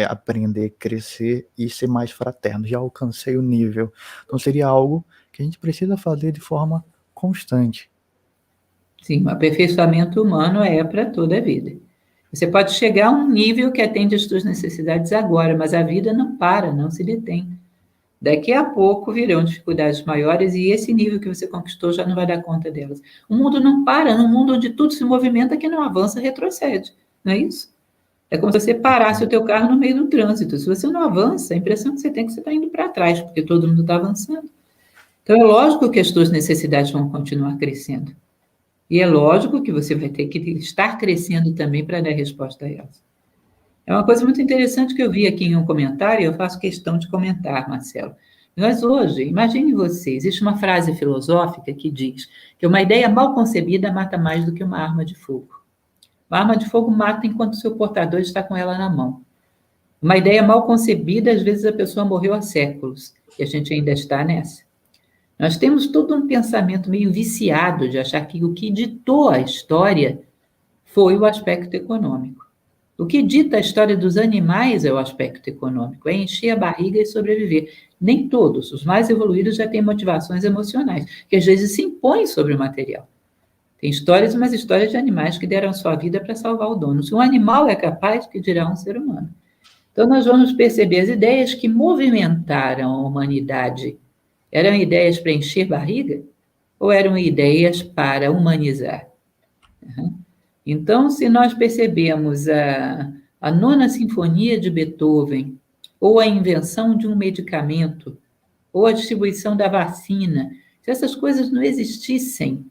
aprender, crescer e ser mais fraterno. Já alcancei o nível. Então seria algo que a gente precisa fazer de forma constante. Sim, o aperfeiçoamento humano é para toda a vida. Você pode chegar a um nível que atende às suas necessidades agora, mas a vida não para, não se detém. Daqui a pouco virão dificuldades maiores e esse nível que você conquistou já não vai dar conta delas. O mundo não para, num mundo onde tudo se movimenta, que não avança, retrocede. Não é isso? É como se você parasse o teu carro no meio do trânsito. Se você não avança, a impressão que você tem é que você está indo para trás, porque todo mundo está avançando. Então, é lógico que as suas necessidades vão continuar crescendo. E é lógico que você vai ter que estar crescendo também para dar resposta a elas. É uma coisa muito interessante que eu vi aqui em um comentário, e eu faço questão de comentar, Marcelo. Nós hoje, imagine você, existe uma frase filosófica que diz que uma ideia mal concebida mata mais do que uma arma de fogo. Uma arma de fogo mata enquanto o seu portador está com ela na mão. Uma ideia mal concebida, às vezes a pessoa morreu há séculos, e a gente ainda está nessa. Nós temos todo um pensamento meio viciado de achar que o que ditou a história foi o aspecto econômico. O que dita a história dos animais é o aspecto econômico, é encher a barriga e sobreviver. Nem todos, os mais evoluídos já têm motivações emocionais, que às vezes se impõem sobre o material. Tem histórias, umas histórias de animais que deram sua vida para salvar o dono. Se um animal é capaz, que dirá um ser humano? Então, nós vamos perceber as ideias que movimentaram a humanidade. Eram ideias para encher barriga? Ou eram ideias para humanizar? Então, se nós percebemos a nona sinfonia de Beethoven, ou a invenção de um medicamento, ou a distribuição da vacina, se essas coisas não existissem,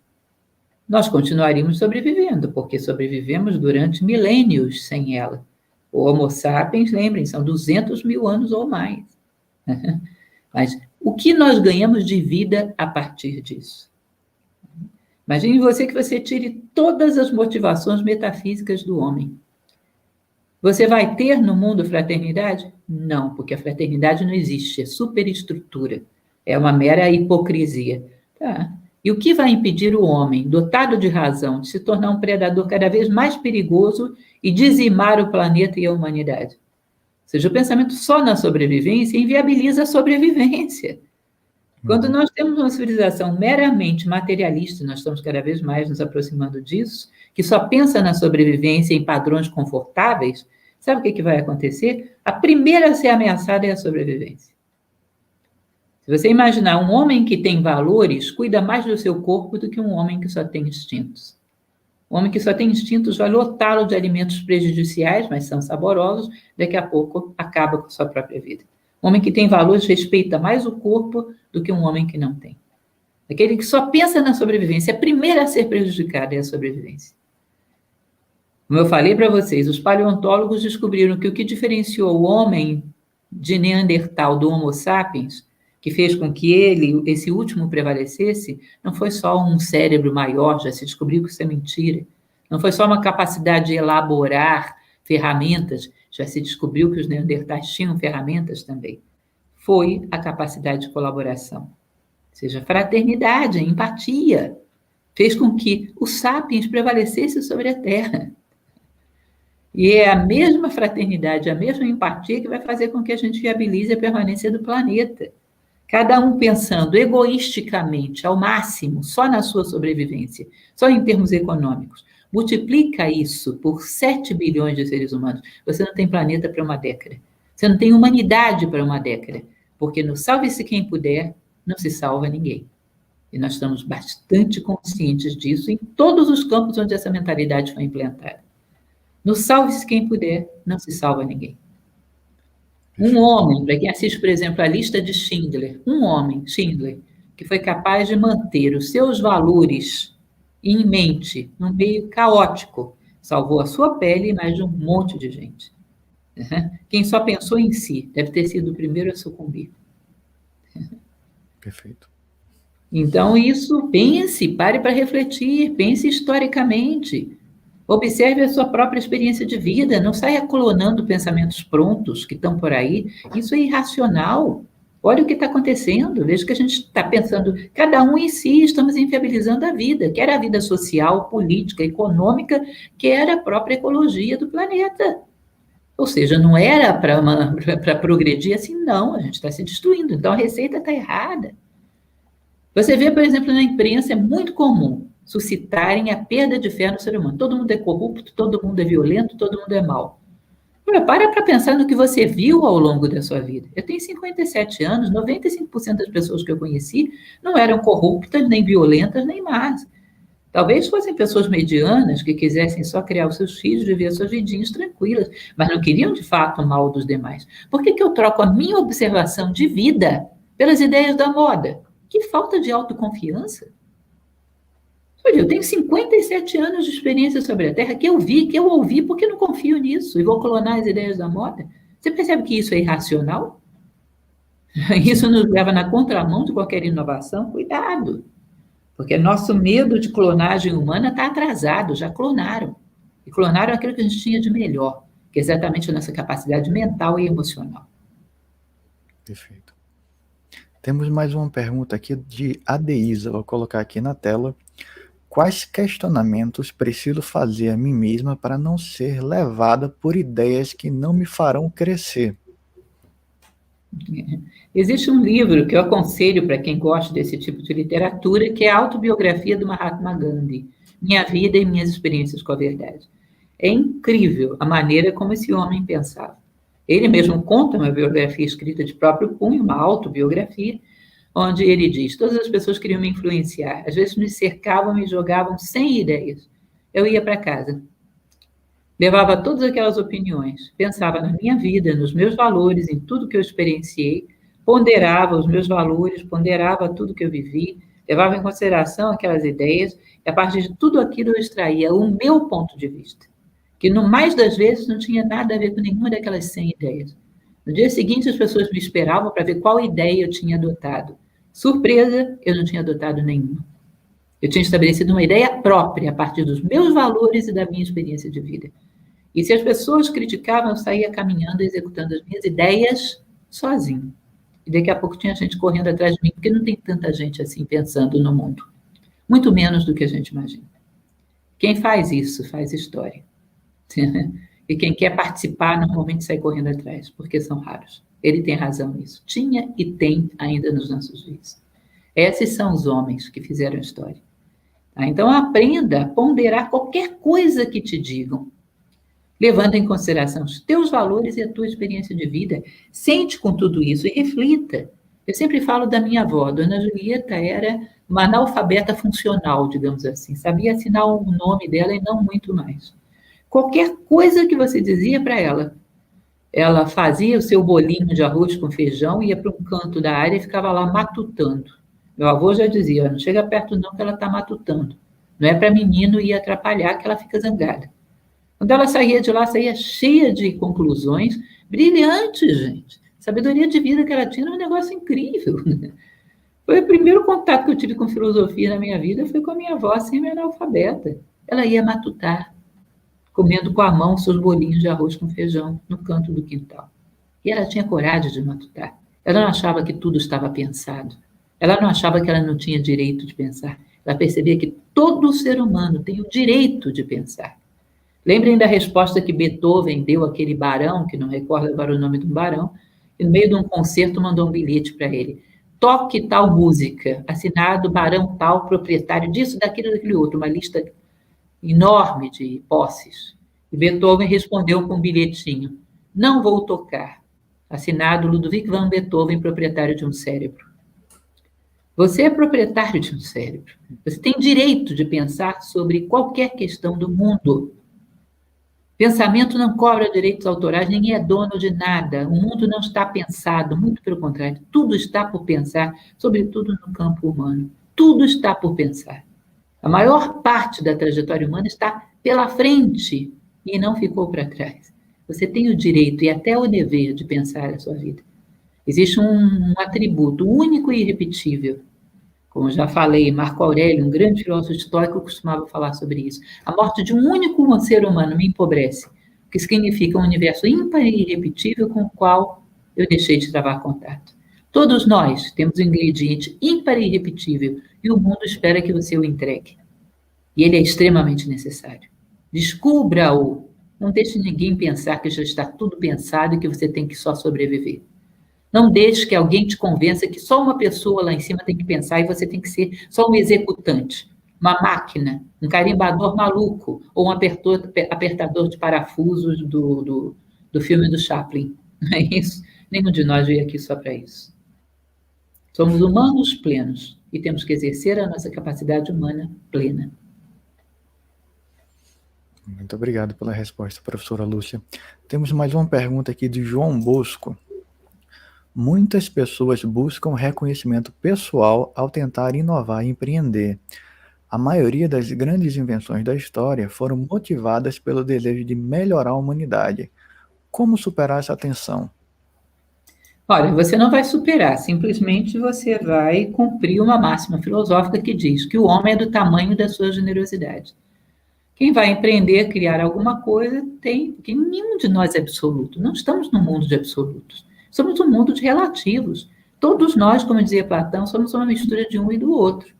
nós continuaríamos sobrevivendo, porque sobrevivemos durante milênios sem ela. O Homo sapiens, lembrem, são 200 mil anos ou mais. Mas o que nós ganhamos de vida a partir disso? Imagine que você tire todas as motivações metafísicas do homem. Você vai ter no mundo fraternidade? Não, porque a fraternidade não existe, é superestrutura, é uma mera hipocrisia. Tá. E o que vai impedir o homem, dotado de razão, de se tornar um predador cada vez mais perigoso e dizimar o planeta e a humanidade? Ou seja, o pensamento só na sobrevivência inviabiliza a sobrevivência. Quando nós temos uma civilização meramente materialista, nós estamos cada vez mais nos aproximando disso, que só pensa na sobrevivência em padrões confortáveis, sabe o que vai acontecer? A primeira a ser ameaçada é a sobrevivência. Se você imaginar um homem que tem valores, cuida mais do seu corpo do que um homem que só tem instintos. O homem que só tem instintos vai lotá-lo de alimentos prejudiciais, mas são saborosos, daqui a pouco acaba com sua própria vida. O homem que tem valores respeita mais o corpo do que um homem que não tem. Aquele que só pensa na sobrevivência, a primeira a ser prejudicada é a sobrevivência. Como eu falei para vocês, os paleontólogos descobriram que o que diferenciou o homem de Neandertal do Homo sapiens, que fez com que esse último prevalecesse, não foi só um cérebro maior, já se descobriu que isso é mentira. Não foi só uma capacidade de elaborar ferramentas, já se descobriu que os neandertais tinham ferramentas também. Foi a capacidade de colaboração. Ou seja, fraternidade, empatia, fez com que o sapiens prevalecesse sobre a Terra. E é a mesma fraternidade, a mesma empatia que vai fazer com que a gente viabilize a permanência do planeta. Cada um pensando egoisticamente, ao máximo, só na sua sobrevivência, só em termos econômicos. Multiplica isso por 7 bilhões de seres humanos. Você não tem planeta para uma década. Você não tem humanidade para uma década. Porque no salve-se quem puder, não se salva ninguém. E nós estamos bastante conscientes disso em todos os campos onde essa mentalidade foi implantada. No salve-se quem puder, não se salva ninguém. Um homem, para quem assiste, por exemplo, a lista de Schindler, um homem, Schindler, que foi capaz de manter os seus valores em mente, num meio caótico, salvou a sua pele e mais de um monte de gente. Quem só pensou em si deve ter sido o primeiro a sucumbir. Perfeito. Então, isso, pense, pare para refletir, pense historicamente. Observe a sua própria experiência de vida, não saia clonando pensamentos prontos que estão por aí. Isso é irracional. Olha o que está acontecendo, veja que a gente está pensando, cada um em si, estamos inviabilizando a vida, quer a vida social, política, econômica, quer a própria ecologia do planeta. Ou seja, não era para progredir assim, não, a gente está se destruindo, então a receita está errada. Você vê, por exemplo, na imprensa, é muito comum suscitarem a perda de fé no ser humano. Todo mundo é corrupto, todo mundo é violento, todo mundo é mau. Para pensar no que você viu ao longo da sua vida. Eu tenho 57 anos, 95% das pessoas que eu conheci não eram corruptas, nem violentas, nem más. Talvez fossem pessoas medianas que quisessem só criar os seus filhos, viver suas vidinhas tranquilas, mas não queriam de fato o mal dos demais. Por que eu troco a minha observação de vida pelas ideias da moda? Que falta de autoconfiança! Eu tenho 57 anos de experiência sobre a Terra que eu vi, que eu ouvi, porque não confio nisso e vou clonar as ideias da moda. Você percebe que isso é irracional? Isso nos leva na contramão de qualquer inovação? Cuidado! Porque nosso medo de clonagem humana está atrasado, já clonaram. E clonaram aquilo que a gente tinha de melhor, que é exatamente a nossa capacidade mental e emocional. Perfeito. Temos mais uma pergunta aqui de Adeísa, vou colocar aqui na tela. quais questionamentos preciso fazer a mim mesma para não ser levada por ideias que não me farão crescer? Existe um livro que eu aconselho para quem gosta desse tipo de literatura, que é a autobiografia do Mahatma Gandhi, Minha Vida e Minhas Experiências com a Verdade. É incrível a maneira como esse homem pensava. Ele mesmo conta uma biografia escrita de próprio punho, uma autobiografia, onde ele diz: todas as pessoas queriam me influenciar, às vezes me cercavam, me jogavam sem ideias. Eu ia para casa, levava todas aquelas opiniões, pensava na minha vida, nos meus valores, em tudo que eu experienciei, ponderava os meus valores, ponderava tudo que eu vivi, levava em consideração aquelas ideias, e a partir de tudo aquilo eu extraía o meu ponto de vista, que no mais das vezes não tinha nada a ver com nenhuma daquelas 100 ideias. No dia seguinte, as pessoas me esperavam para ver qual ideia eu tinha adotado. Surpresa, eu não tinha adotado nenhuma. Eu tinha estabelecido uma ideia própria a partir dos meus valores e da minha experiência de vida. E se as pessoas criticavam, eu saía caminhando, executando as minhas ideias sozinho. E daqui a pouco tinha gente correndo atrás de mim, porque não tem tanta gente assim pensando no mundo. Muito menos do que a gente imagina. Quem faz isso, faz história. E quem quer participar, normalmente sai correndo atrás, porque são raros. Ele tem razão nisso. Tinha e tem ainda nos nossos dias. Esses são os homens que fizeram a história. Então, aprenda a ponderar qualquer coisa que te digam, levando em consideração os teus valores e a tua experiência de vida. Sente com tudo isso e reflita. Eu sempre falo da minha avó. Dona Julieta era uma analfabeta funcional, digamos assim. Sabia assinar o nome dela e não muito mais. Qualquer coisa que você dizia para ela, ela fazia o seu bolinho de arroz com feijão, ia para um canto da área e ficava lá matutando. Meu avô já dizia: não chega perto não que ela está matutando. Não é para menino ir atrapalhar que ela fica zangada. Quando ela saía de lá, saía cheia de conclusões brilhantes, gente. Sabedoria de vida que ela tinha era um negócio incrível. Foi o primeiro contato que eu tive com filosofia na minha vida, foi com a minha avó, semi-analfabeta. Ela ia matutar, comendo com a mão seus bolinhos de arroz com feijão no canto do quintal. E ela tinha coragem de matutar. Ela não achava que tudo estava pensado. Ela não achava que ela não tinha direito de pensar. Ela percebia que todo ser humano tem o direito de pensar. Lembrem da resposta que Beethoven deu àquele barão, que não recordo agora o nome do barão, e no meio de um concerto mandou um bilhete para ele. Toque tal música, assinado barão tal, proprietário disso, daquilo, daquele outro, uma lista enorme de posses. E Beethoven respondeu com um bilhetinho: não vou tocar. Assinado Ludwig van Beethoven, proprietário de um cérebro. Você é proprietário de um cérebro. Você tem direito de pensar sobre qualquer questão do mundo. Pensamento não cobra direitos autorais, ninguém é dono de nada. O mundo não está pensado, muito pelo contrário. Tudo está por pensar, sobretudo no campo humano. Tudo está por pensar. A maior parte da trajetória humana está pela frente e não ficou para trás. Você tem o direito e até o dever de pensar a sua vida. Existe um atributo único e irrepetível. Como já falei, Marco Aurélio, um grande filósofo estoico, costumava falar sobre isso. A morte de um único ser humano me empobrece, o que significa um universo ímpar e irrepetível com o qual eu deixei de travar contato. Todos nós temos um ingrediente ímpar e irrepetível e o mundo espera que você o entregue. E ele é extremamente necessário. Descubra-o. Não deixe ninguém pensar que já está tudo pensado e que você tem que só sobreviver. Não deixe que alguém te convença que só uma pessoa lá em cima tem que pensar e você tem que ser só um executante, uma máquina, um carimbador maluco ou um apertador de parafusos do filme do Chaplin. Não é isso? Nenhum de nós veio aqui só para isso. Somos humanos plenos e temos que exercer a nossa capacidade humana plena. Muito obrigado pela resposta, professora Lúcia. Temos mais uma pergunta aqui de João Bosco. Muitas pessoas buscam reconhecimento pessoal ao tentar inovar e empreender. A maioria das grandes invenções da história foram motivadas pelo desejo de melhorar a humanidade. Como superar essa tensão? Olha, você não vai superar, simplesmente você vai cumprir uma máxima filosófica que diz que o homem é do tamanho da sua generosidade. Quem vai empreender, criar alguma coisa, porque nenhum de nós é absoluto. Não estamos num mundo de absolutos. Somos um mundo de relativos. Todos nós, como dizia Platão, somos uma mistura de um e do outro.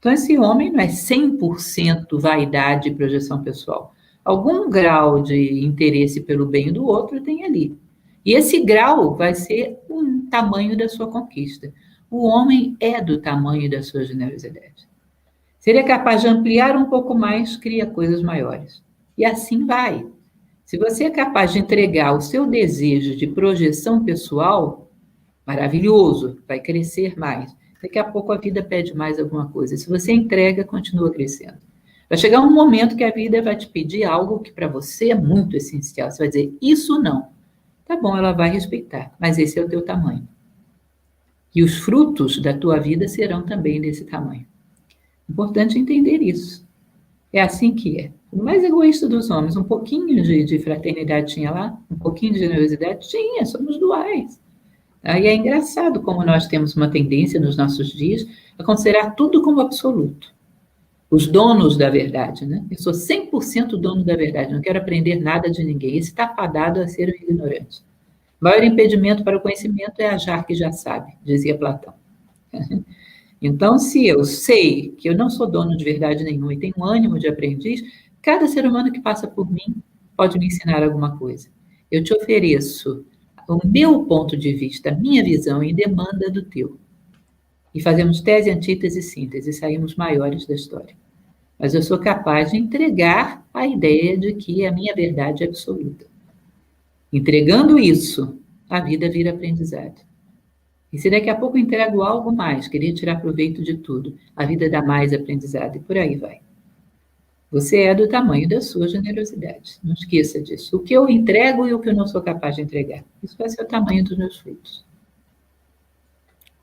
Então, esse homem não é 100% vaidade e projeção pessoal. Algum grau de interesse pelo bem do outro tem ali. E esse grau vai ser o tamanho da sua conquista. O homem é do tamanho da sua generosidade. Se ele é capaz de ampliar um pouco mais, cria coisas maiores. E assim vai. Se você é capaz de entregar o seu desejo de projeção pessoal, maravilhoso, vai crescer mais. Daqui a pouco a vida pede mais alguma coisa. Se você entrega, continua crescendo. Vai chegar um momento que a vida vai te pedir algo que para você é muito essencial. Você vai dizer, isso não. Tá bom, ela vai respeitar, mas esse é o teu tamanho. E os frutos da tua vida serão também desse tamanho. Importante entender isso. É assim que é. O mais egoísta dos homens, um pouquinho de fraternidade tinha lá, um pouquinho de generosidade tinha, somos duais. E é engraçado como nós temos uma tendência nos nossos dias a considerar tudo como absoluto. Os donos da verdade, né? Eu sou 100% dono da verdade, não quero aprender nada de ninguém. Esse está fadado a ser um ignorante. O maior impedimento para o conhecimento é achar que já sabe, dizia Platão. Então, se eu sei que eu não sou dono de verdade nenhuma e tenho um ânimo de aprendiz, cada ser humano que passa por mim pode me ensinar alguma coisa. Eu te ofereço o meu ponto de vista, a minha visão em demanda do teu. E fazemos tese, antítese e síntese, e saímos maiores da história. Mas eu sou capaz de entregar a ideia de que a minha verdade é absoluta. Entregando isso, a vida vira aprendizado. E se daqui a pouco eu entrego algo mais, queria tirar proveito de tudo, a vida dá mais aprendizado, e por aí vai. Você é do tamanho da sua generosidade. Não esqueça disso. O que eu entrego e o que eu não sou capaz de entregar. Isso vai ser o tamanho dos meus frutos.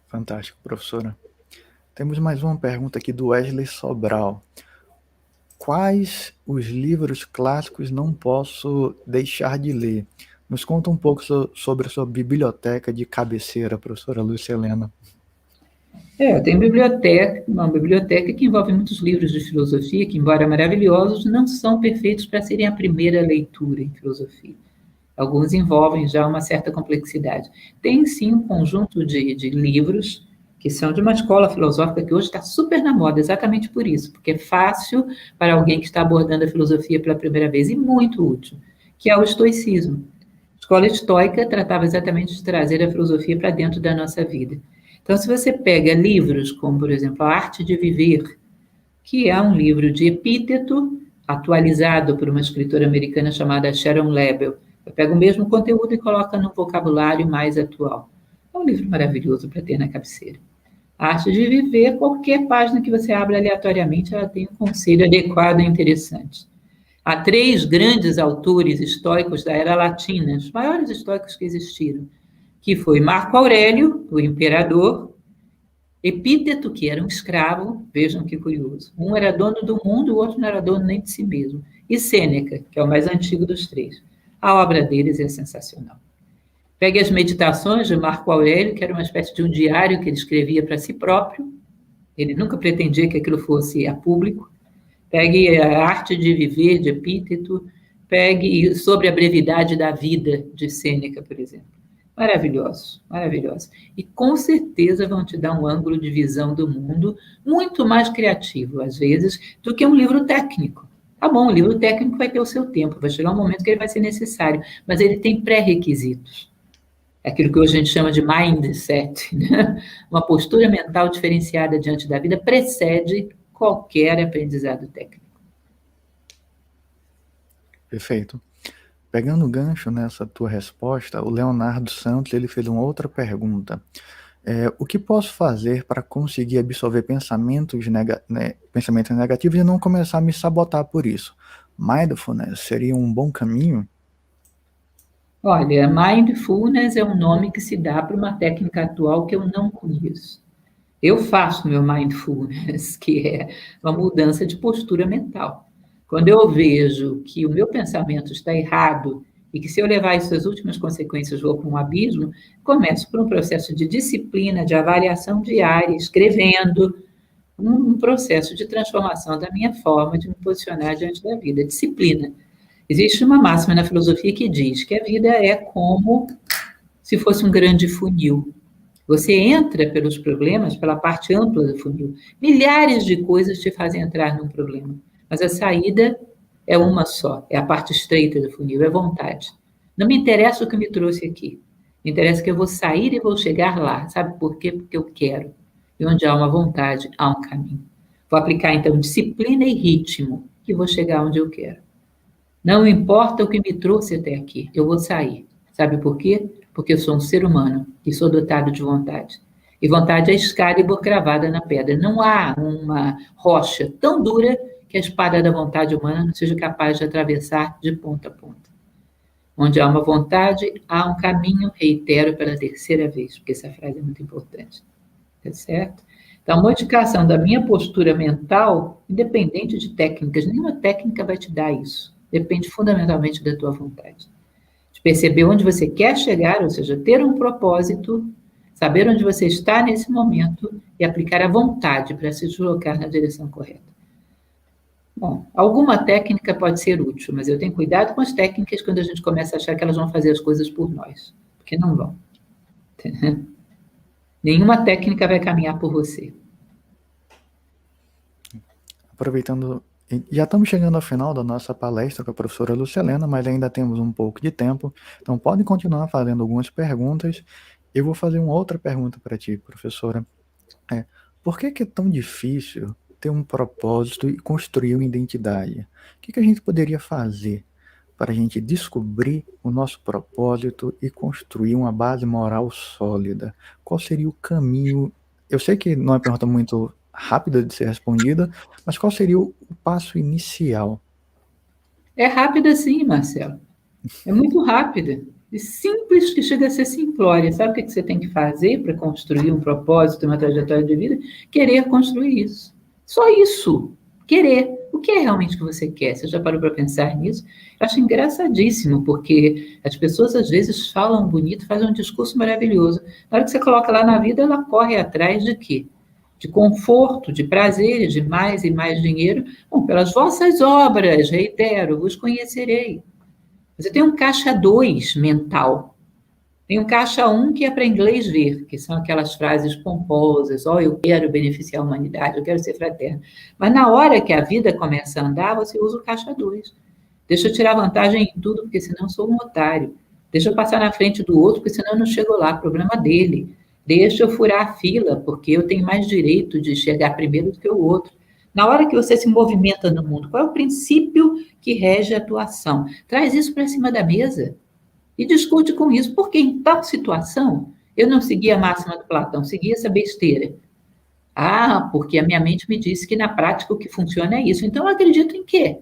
Fantástico, professora. Temos mais uma pergunta aqui do Wesley Sobral. Quais os livros clássicos não posso deixar de ler? Nos conta um pouco sobre a sua biblioteca de cabeceira, professora Lúcia Helena. Eu tenho uma biblioteca que envolve muitos livros de filosofia, que, embora maravilhosos, não são perfeitos para serem a primeira leitura em filosofia. Alguns envolvem já uma certa complexidade. Tem, sim, um conjunto de livros que são de uma escola filosófica que hoje está super na moda, exatamente por isso, porque é fácil para alguém que está abordando a filosofia pela primeira vez e muito útil, que é o estoicismo. A escola estoica tratava exatamente de trazer a filosofia para dentro da nossa vida. Então, se você pega livros como, por exemplo, A Arte de Viver, que é um livro de Epíteto, atualizado por uma escritora americana chamada Sharon Lebel, pega o mesmo conteúdo e coloca num vocabulário mais atual. É um livro maravilhoso para ter na cabeceira. A Arte de Viver, qualquer página que você abra aleatoriamente, ela tem um conselho adequado e interessante. Há 3 grandes autores estoicos da era latina, os maiores estoicos que existiram, que foi Marco Aurélio, o imperador, Epíteto, que era um escravo, vejam que curioso. Um era dono do mundo, o outro não era dono nem de si mesmo. E Sêneca, que é o mais antigo dos 3. A obra deles é sensacional. Pegue as meditações de Marco Aurélio, que era uma espécie de um diário que ele escrevia para si próprio. Ele nunca pretendia que aquilo fosse a público. Pegue A Arte de Viver, de Epíteto. Pegue Sobre a Brevidade da Vida, de Sêneca, por exemplo. Maravilhosos, maravilhosos. E com certeza vão te dar um ângulo de visão do mundo muito mais criativo, às vezes, do que um livro técnico. Tá bom, o livro técnico vai ter o seu tempo, vai chegar um momento que ele vai ser necessário, mas ele tem pré-requisitos. Aquilo que hoje a gente chama de mindset, né? Uma postura mental diferenciada diante da vida precede qualquer aprendizado técnico. Perfeito. Pegando o gancho nessa tua resposta, o Leonardo Santos ele fez uma outra pergunta. O que posso fazer para conseguir absorver pensamentos negativos e não começar a me sabotar por isso? Mindfulness seria um bom caminho? Olha, mindfulness é um nome que se dá para uma técnica atual que eu não conheço. Eu faço meu mindfulness, que é uma mudança de postura mental. Quando eu vejo que o meu pensamento está errado e que se eu levar isso às últimas consequências vou para um abismo, começo por um processo de disciplina, de avaliação diária, escrevendo, um processo de transformação da minha forma de me posicionar diante da vida. Disciplina. Existe uma máxima na filosofia que diz que a vida é como se fosse um grande funil. Você entra pelos problemas, pela parte ampla do funil. Milhares de coisas te fazem entrar num problema, mas a saída é uma só, é a parte estreita do funil, é vontade. Não me interessa o que me trouxe aqui, me interessa que eu vou sair e vou chegar lá. Sabe por quê? Porque eu quero. E onde há uma vontade, há um caminho. Vou aplicar, então, disciplina e ritmo, que vou chegar onde eu quero. Não importa o que me trouxe até aqui, eu vou sair. Sabe por quê? Porque eu sou um ser humano e sou dotado de vontade. E vontade é Excalibur cravada na pedra. Não há uma rocha tão dura que a espada da vontade humana não seja capaz de atravessar de ponta a ponta. Onde há uma vontade, há um caminho, reitero pela terceira vez, porque essa frase é muito importante. Tá certo? Então, a modificação da minha postura mental, independente de técnicas, nenhuma técnica vai te dar isso. Depende fundamentalmente da tua vontade. De perceber onde você quer chegar, ou seja, ter um propósito, saber onde você está nesse momento e aplicar a vontade para se deslocar na direção correta. Bom, alguma técnica pode ser útil, mas eu tenho cuidado com as técnicas quando a gente começa a achar que elas vão fazer as coisas por nós, porque não vão. Nenhuma técnica vai caminhar por você. Aproveitando, já estamos chegando ao final da nossa palestra com a professora Lucilena, mas ainda temos um pouco de tempo, então podem continuar fazendo algumas perguntas. Eu vou fazer uma outra pergunta para ti, professora. Por que é tão difícil ter um propósito e construir uma identidade? O que a gente poderia fazer para a gente descobrir o nosso propósito e construir uma base moral sólida? Qual seria o caminho? Eu sei que não é uma pergunta muito rápida de ser respondida, mas qual seria o passo inicial? É rápida sim, Marcelo. É muito rápida. E simples que chega a ser simplória. Sabe o que você tem que fazer para construir um propósito, uma trajetória de vida? Querer construir isso. Só isso. Querer. O que é realmente que você quer? Você já parou para pensar nisso? Eu acho engraçadíssimo, porque as pessoas às vezes falam bonito, fazem um discurso maravilhoso. Na hora que você coloca lá na vida, ela corre atrás de quê? De conforto, de prazeres, de mais e mais dinheiro. Bom, pelas vossas obras, reitero, vos conhecerei. Você tem um caixa 2 mental. Tem um caixa 1 que é para inglês ver, que são aquelas frases pomposas, eu quero beneficiar a humanidade, eu quero ser fraterno. Mas na hora que a vida começa a andar, você usa o caixa 2. Deixa eu tirar vantagem em tudo, porque senão eu sou um otário. Deixa eu passar na frente do outro, porque senão eu não chego lá, problema dele. Deixa eu furar a fila, porque eu tenho mais direito de chegar primeiro do que o outro. Na hora que você se movimenta no mundo, qual é o princípio que rege a tua ação? Traz isso para cima da mesa e discute com isso, porque em tal situação eu não segui a máxima do Platão, segui essa besteira. Porque a minha mente me disse que na prática o que funciona é isso. Então eu acredito em quê?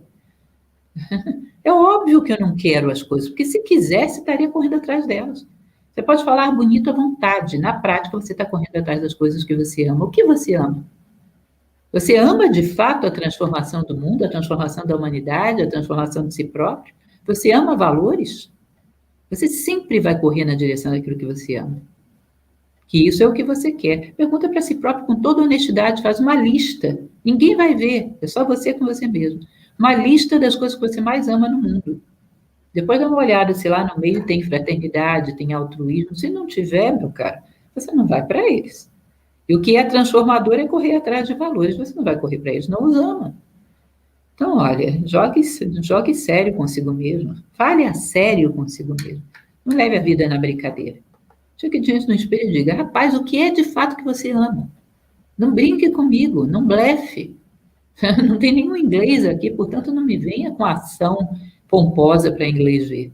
É óbvio que eu não quero as coisas, porque se quisesse, estaria correndo atrás delas. Você pode falar bonito à vontade, na prática você está correndo atrás das coisas que você ama. O que você ama? Você ama, de fato, a transformação do mundo, a transformação da humanidade, a transformação de si próprio? Você ama valores? Você sempre vai correr na direção daquilo que você ama. Que isso é o que você quer. Pergunta para si próprio com toda honestidade, faz uma lista. Ninguém vai ver, é só você com você mesmo. Uma lista das coisas que você mais ama no mundo. Depois dá uma olhada se lá no meio tem fraternidade, tem altruísmo. Se não tiver, meu cara, você não vai para eles. E o que é transformador é correr atrás de valores. Você não vai correr para eles, não os ama. Então, olha, jogue sério consigo mesmo. Fale a sério consigo mesmo. Não leve a vida na brincadeira. Chegue diante no espelho e diga, rapaz, o que é de fato que você ama? Não brinque comigo, não blefe. Não tem nenhum inglês aqui, portanto, não me venha com ação pomposa para inglês ver.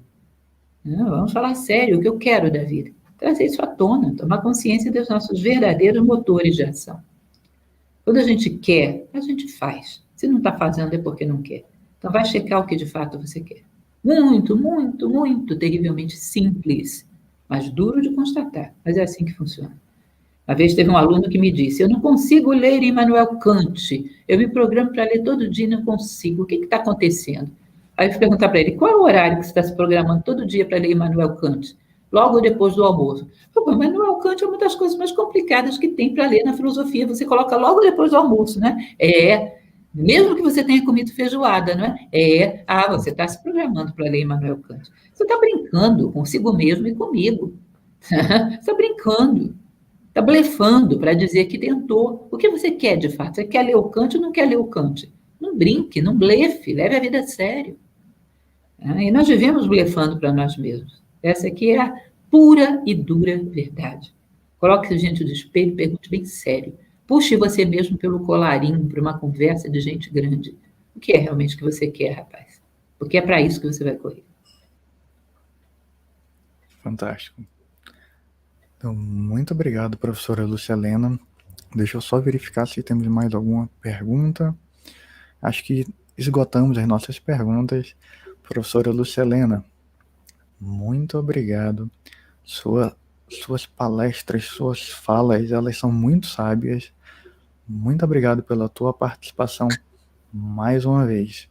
Não, vamos falar sério, o que eu quero da vida. Trazer isso à tona, tomar consciência dos nossos verdadeiros motores de ação. Quando a gente quer, a gente faz. Se não está fazendo é porque não quer. Então vai checar o que de fato você quer. Muito, muito, muito terrivelmente simples, mas duro de constatar. Mas é assim que funciona. Uma vez teve um aluno que me disse, eu não consigo ler Immanuel Kant. Eu me programo para ler todo dia e não consigo. O que está acontecendo? Aí eu fui perguntar para ele, qual é o horário que você está se programando todo dia para ler Immanuel Kant? Logo depois do almoço. Immanuel Kant é uma das coisas mais complicadas que tem para ler na filosofia. Você coloca logo depois do almoço, né? Mesmo que você tenha comido feijoada, não é? Você está se programando para ler Immanuel Kant. Você está brincando consigo mesmo e comigo. Você está brincando. Está blefando para dizer que tentou. O que você quer, de fato? Você quer ler o Kant ou não quer ler o Kant? Não brinque, não blefe, leve a vida a sério. E nós vivemos blefando para nós mesmos. Essa aqui é a pura e dura verdade. Coloque-se diante do espelho e pergunte bem sério. Puxe você mesmo pelo colarinho para uma conversa de gente grande. O que é realmente que você quer, rapaz? Porque é para isso que você vai correr. Fantástico. Então, muito obrigado, professora Lúcia Helena. Deixa eu só verificar se temos mais alguma pergunta. Acho que esgotamos as nossas perguntas. Professora Lúcia Helena, muito obrigado. Suas palestras, suas falas, elas são muito sábias. Muito obrigado pela tua participação mais uma vez.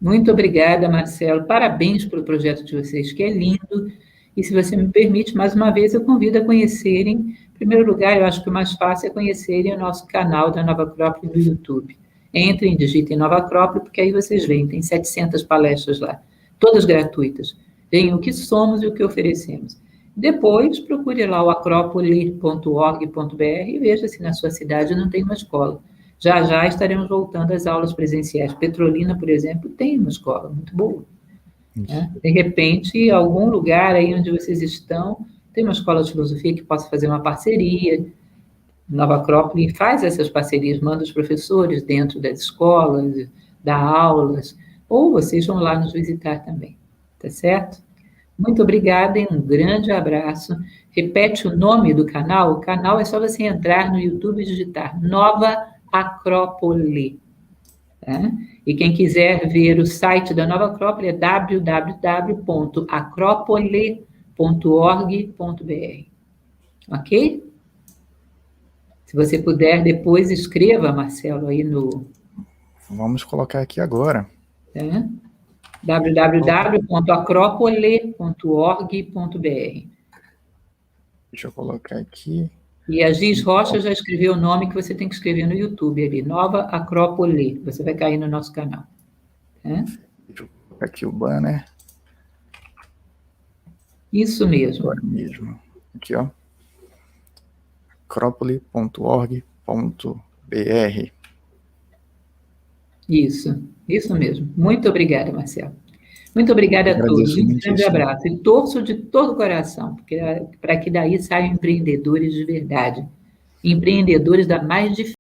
Muito obrigada, Marcelo. Parabéns pelo projeto de vocês, que é lindo. E se você me permite, mais uma vez, eu convido a conhecerem. Em primeiro lugar, eu acho que o mais fácil é conhecerem o nosso canal da Nova Acrópole no YouTube. Entrem, digitem Nova Acrópole, porque aí vocês veem, tem 700 palestras lá, todas gratuitas. Veem o que somos e o que oferecemos. Depois, procure lá o acropole.org.br e veja se na sua cidade não tem uma escola. Já já estaremos voltando às aulas presenciais. Petrolina, por exemplo, tem uma escola muito boa. Né? De repente, algum lugar aí onde vocês estão, tem uma escola de filosofia que possa fazer uma parceria. Nova Acrópole faz essas parcerias, manda os professores dentro das escolas, dá aulas, ou vocês vão lá nos visitar também, tá certo? Muito obrigada e um grande abraço. Repete o nome do canal. O canal é só você entrar no YouTube e digitar Nova Acrópole. Tá? E quem quiser ver o site da Nova Acrópole é www.acropole.org.br. Ok? Se você puder, depois escreva, Marcelo, aí no... Vamos colocar aqui agora. Tá? www.acropole.org.br. Deixa eu colocar aqui. E a Giz Rocha já escreveu o nome que você tem que escrever no YouTube ali, Nova Acrópole. Você vai cair no nosso canal. Tá? Deixa eu colocar aqui o banner. Isso mesmo. Agora mesmo. Aqui, ó. acropole.org.br. Isso mesmo. Muito obrigada, Marcelo. Muito obrigada a todos. Um grande abraço. E torço de todo o coração, porque para que daí saiam empreendedores de verdade. Empreendedores da mais difícil.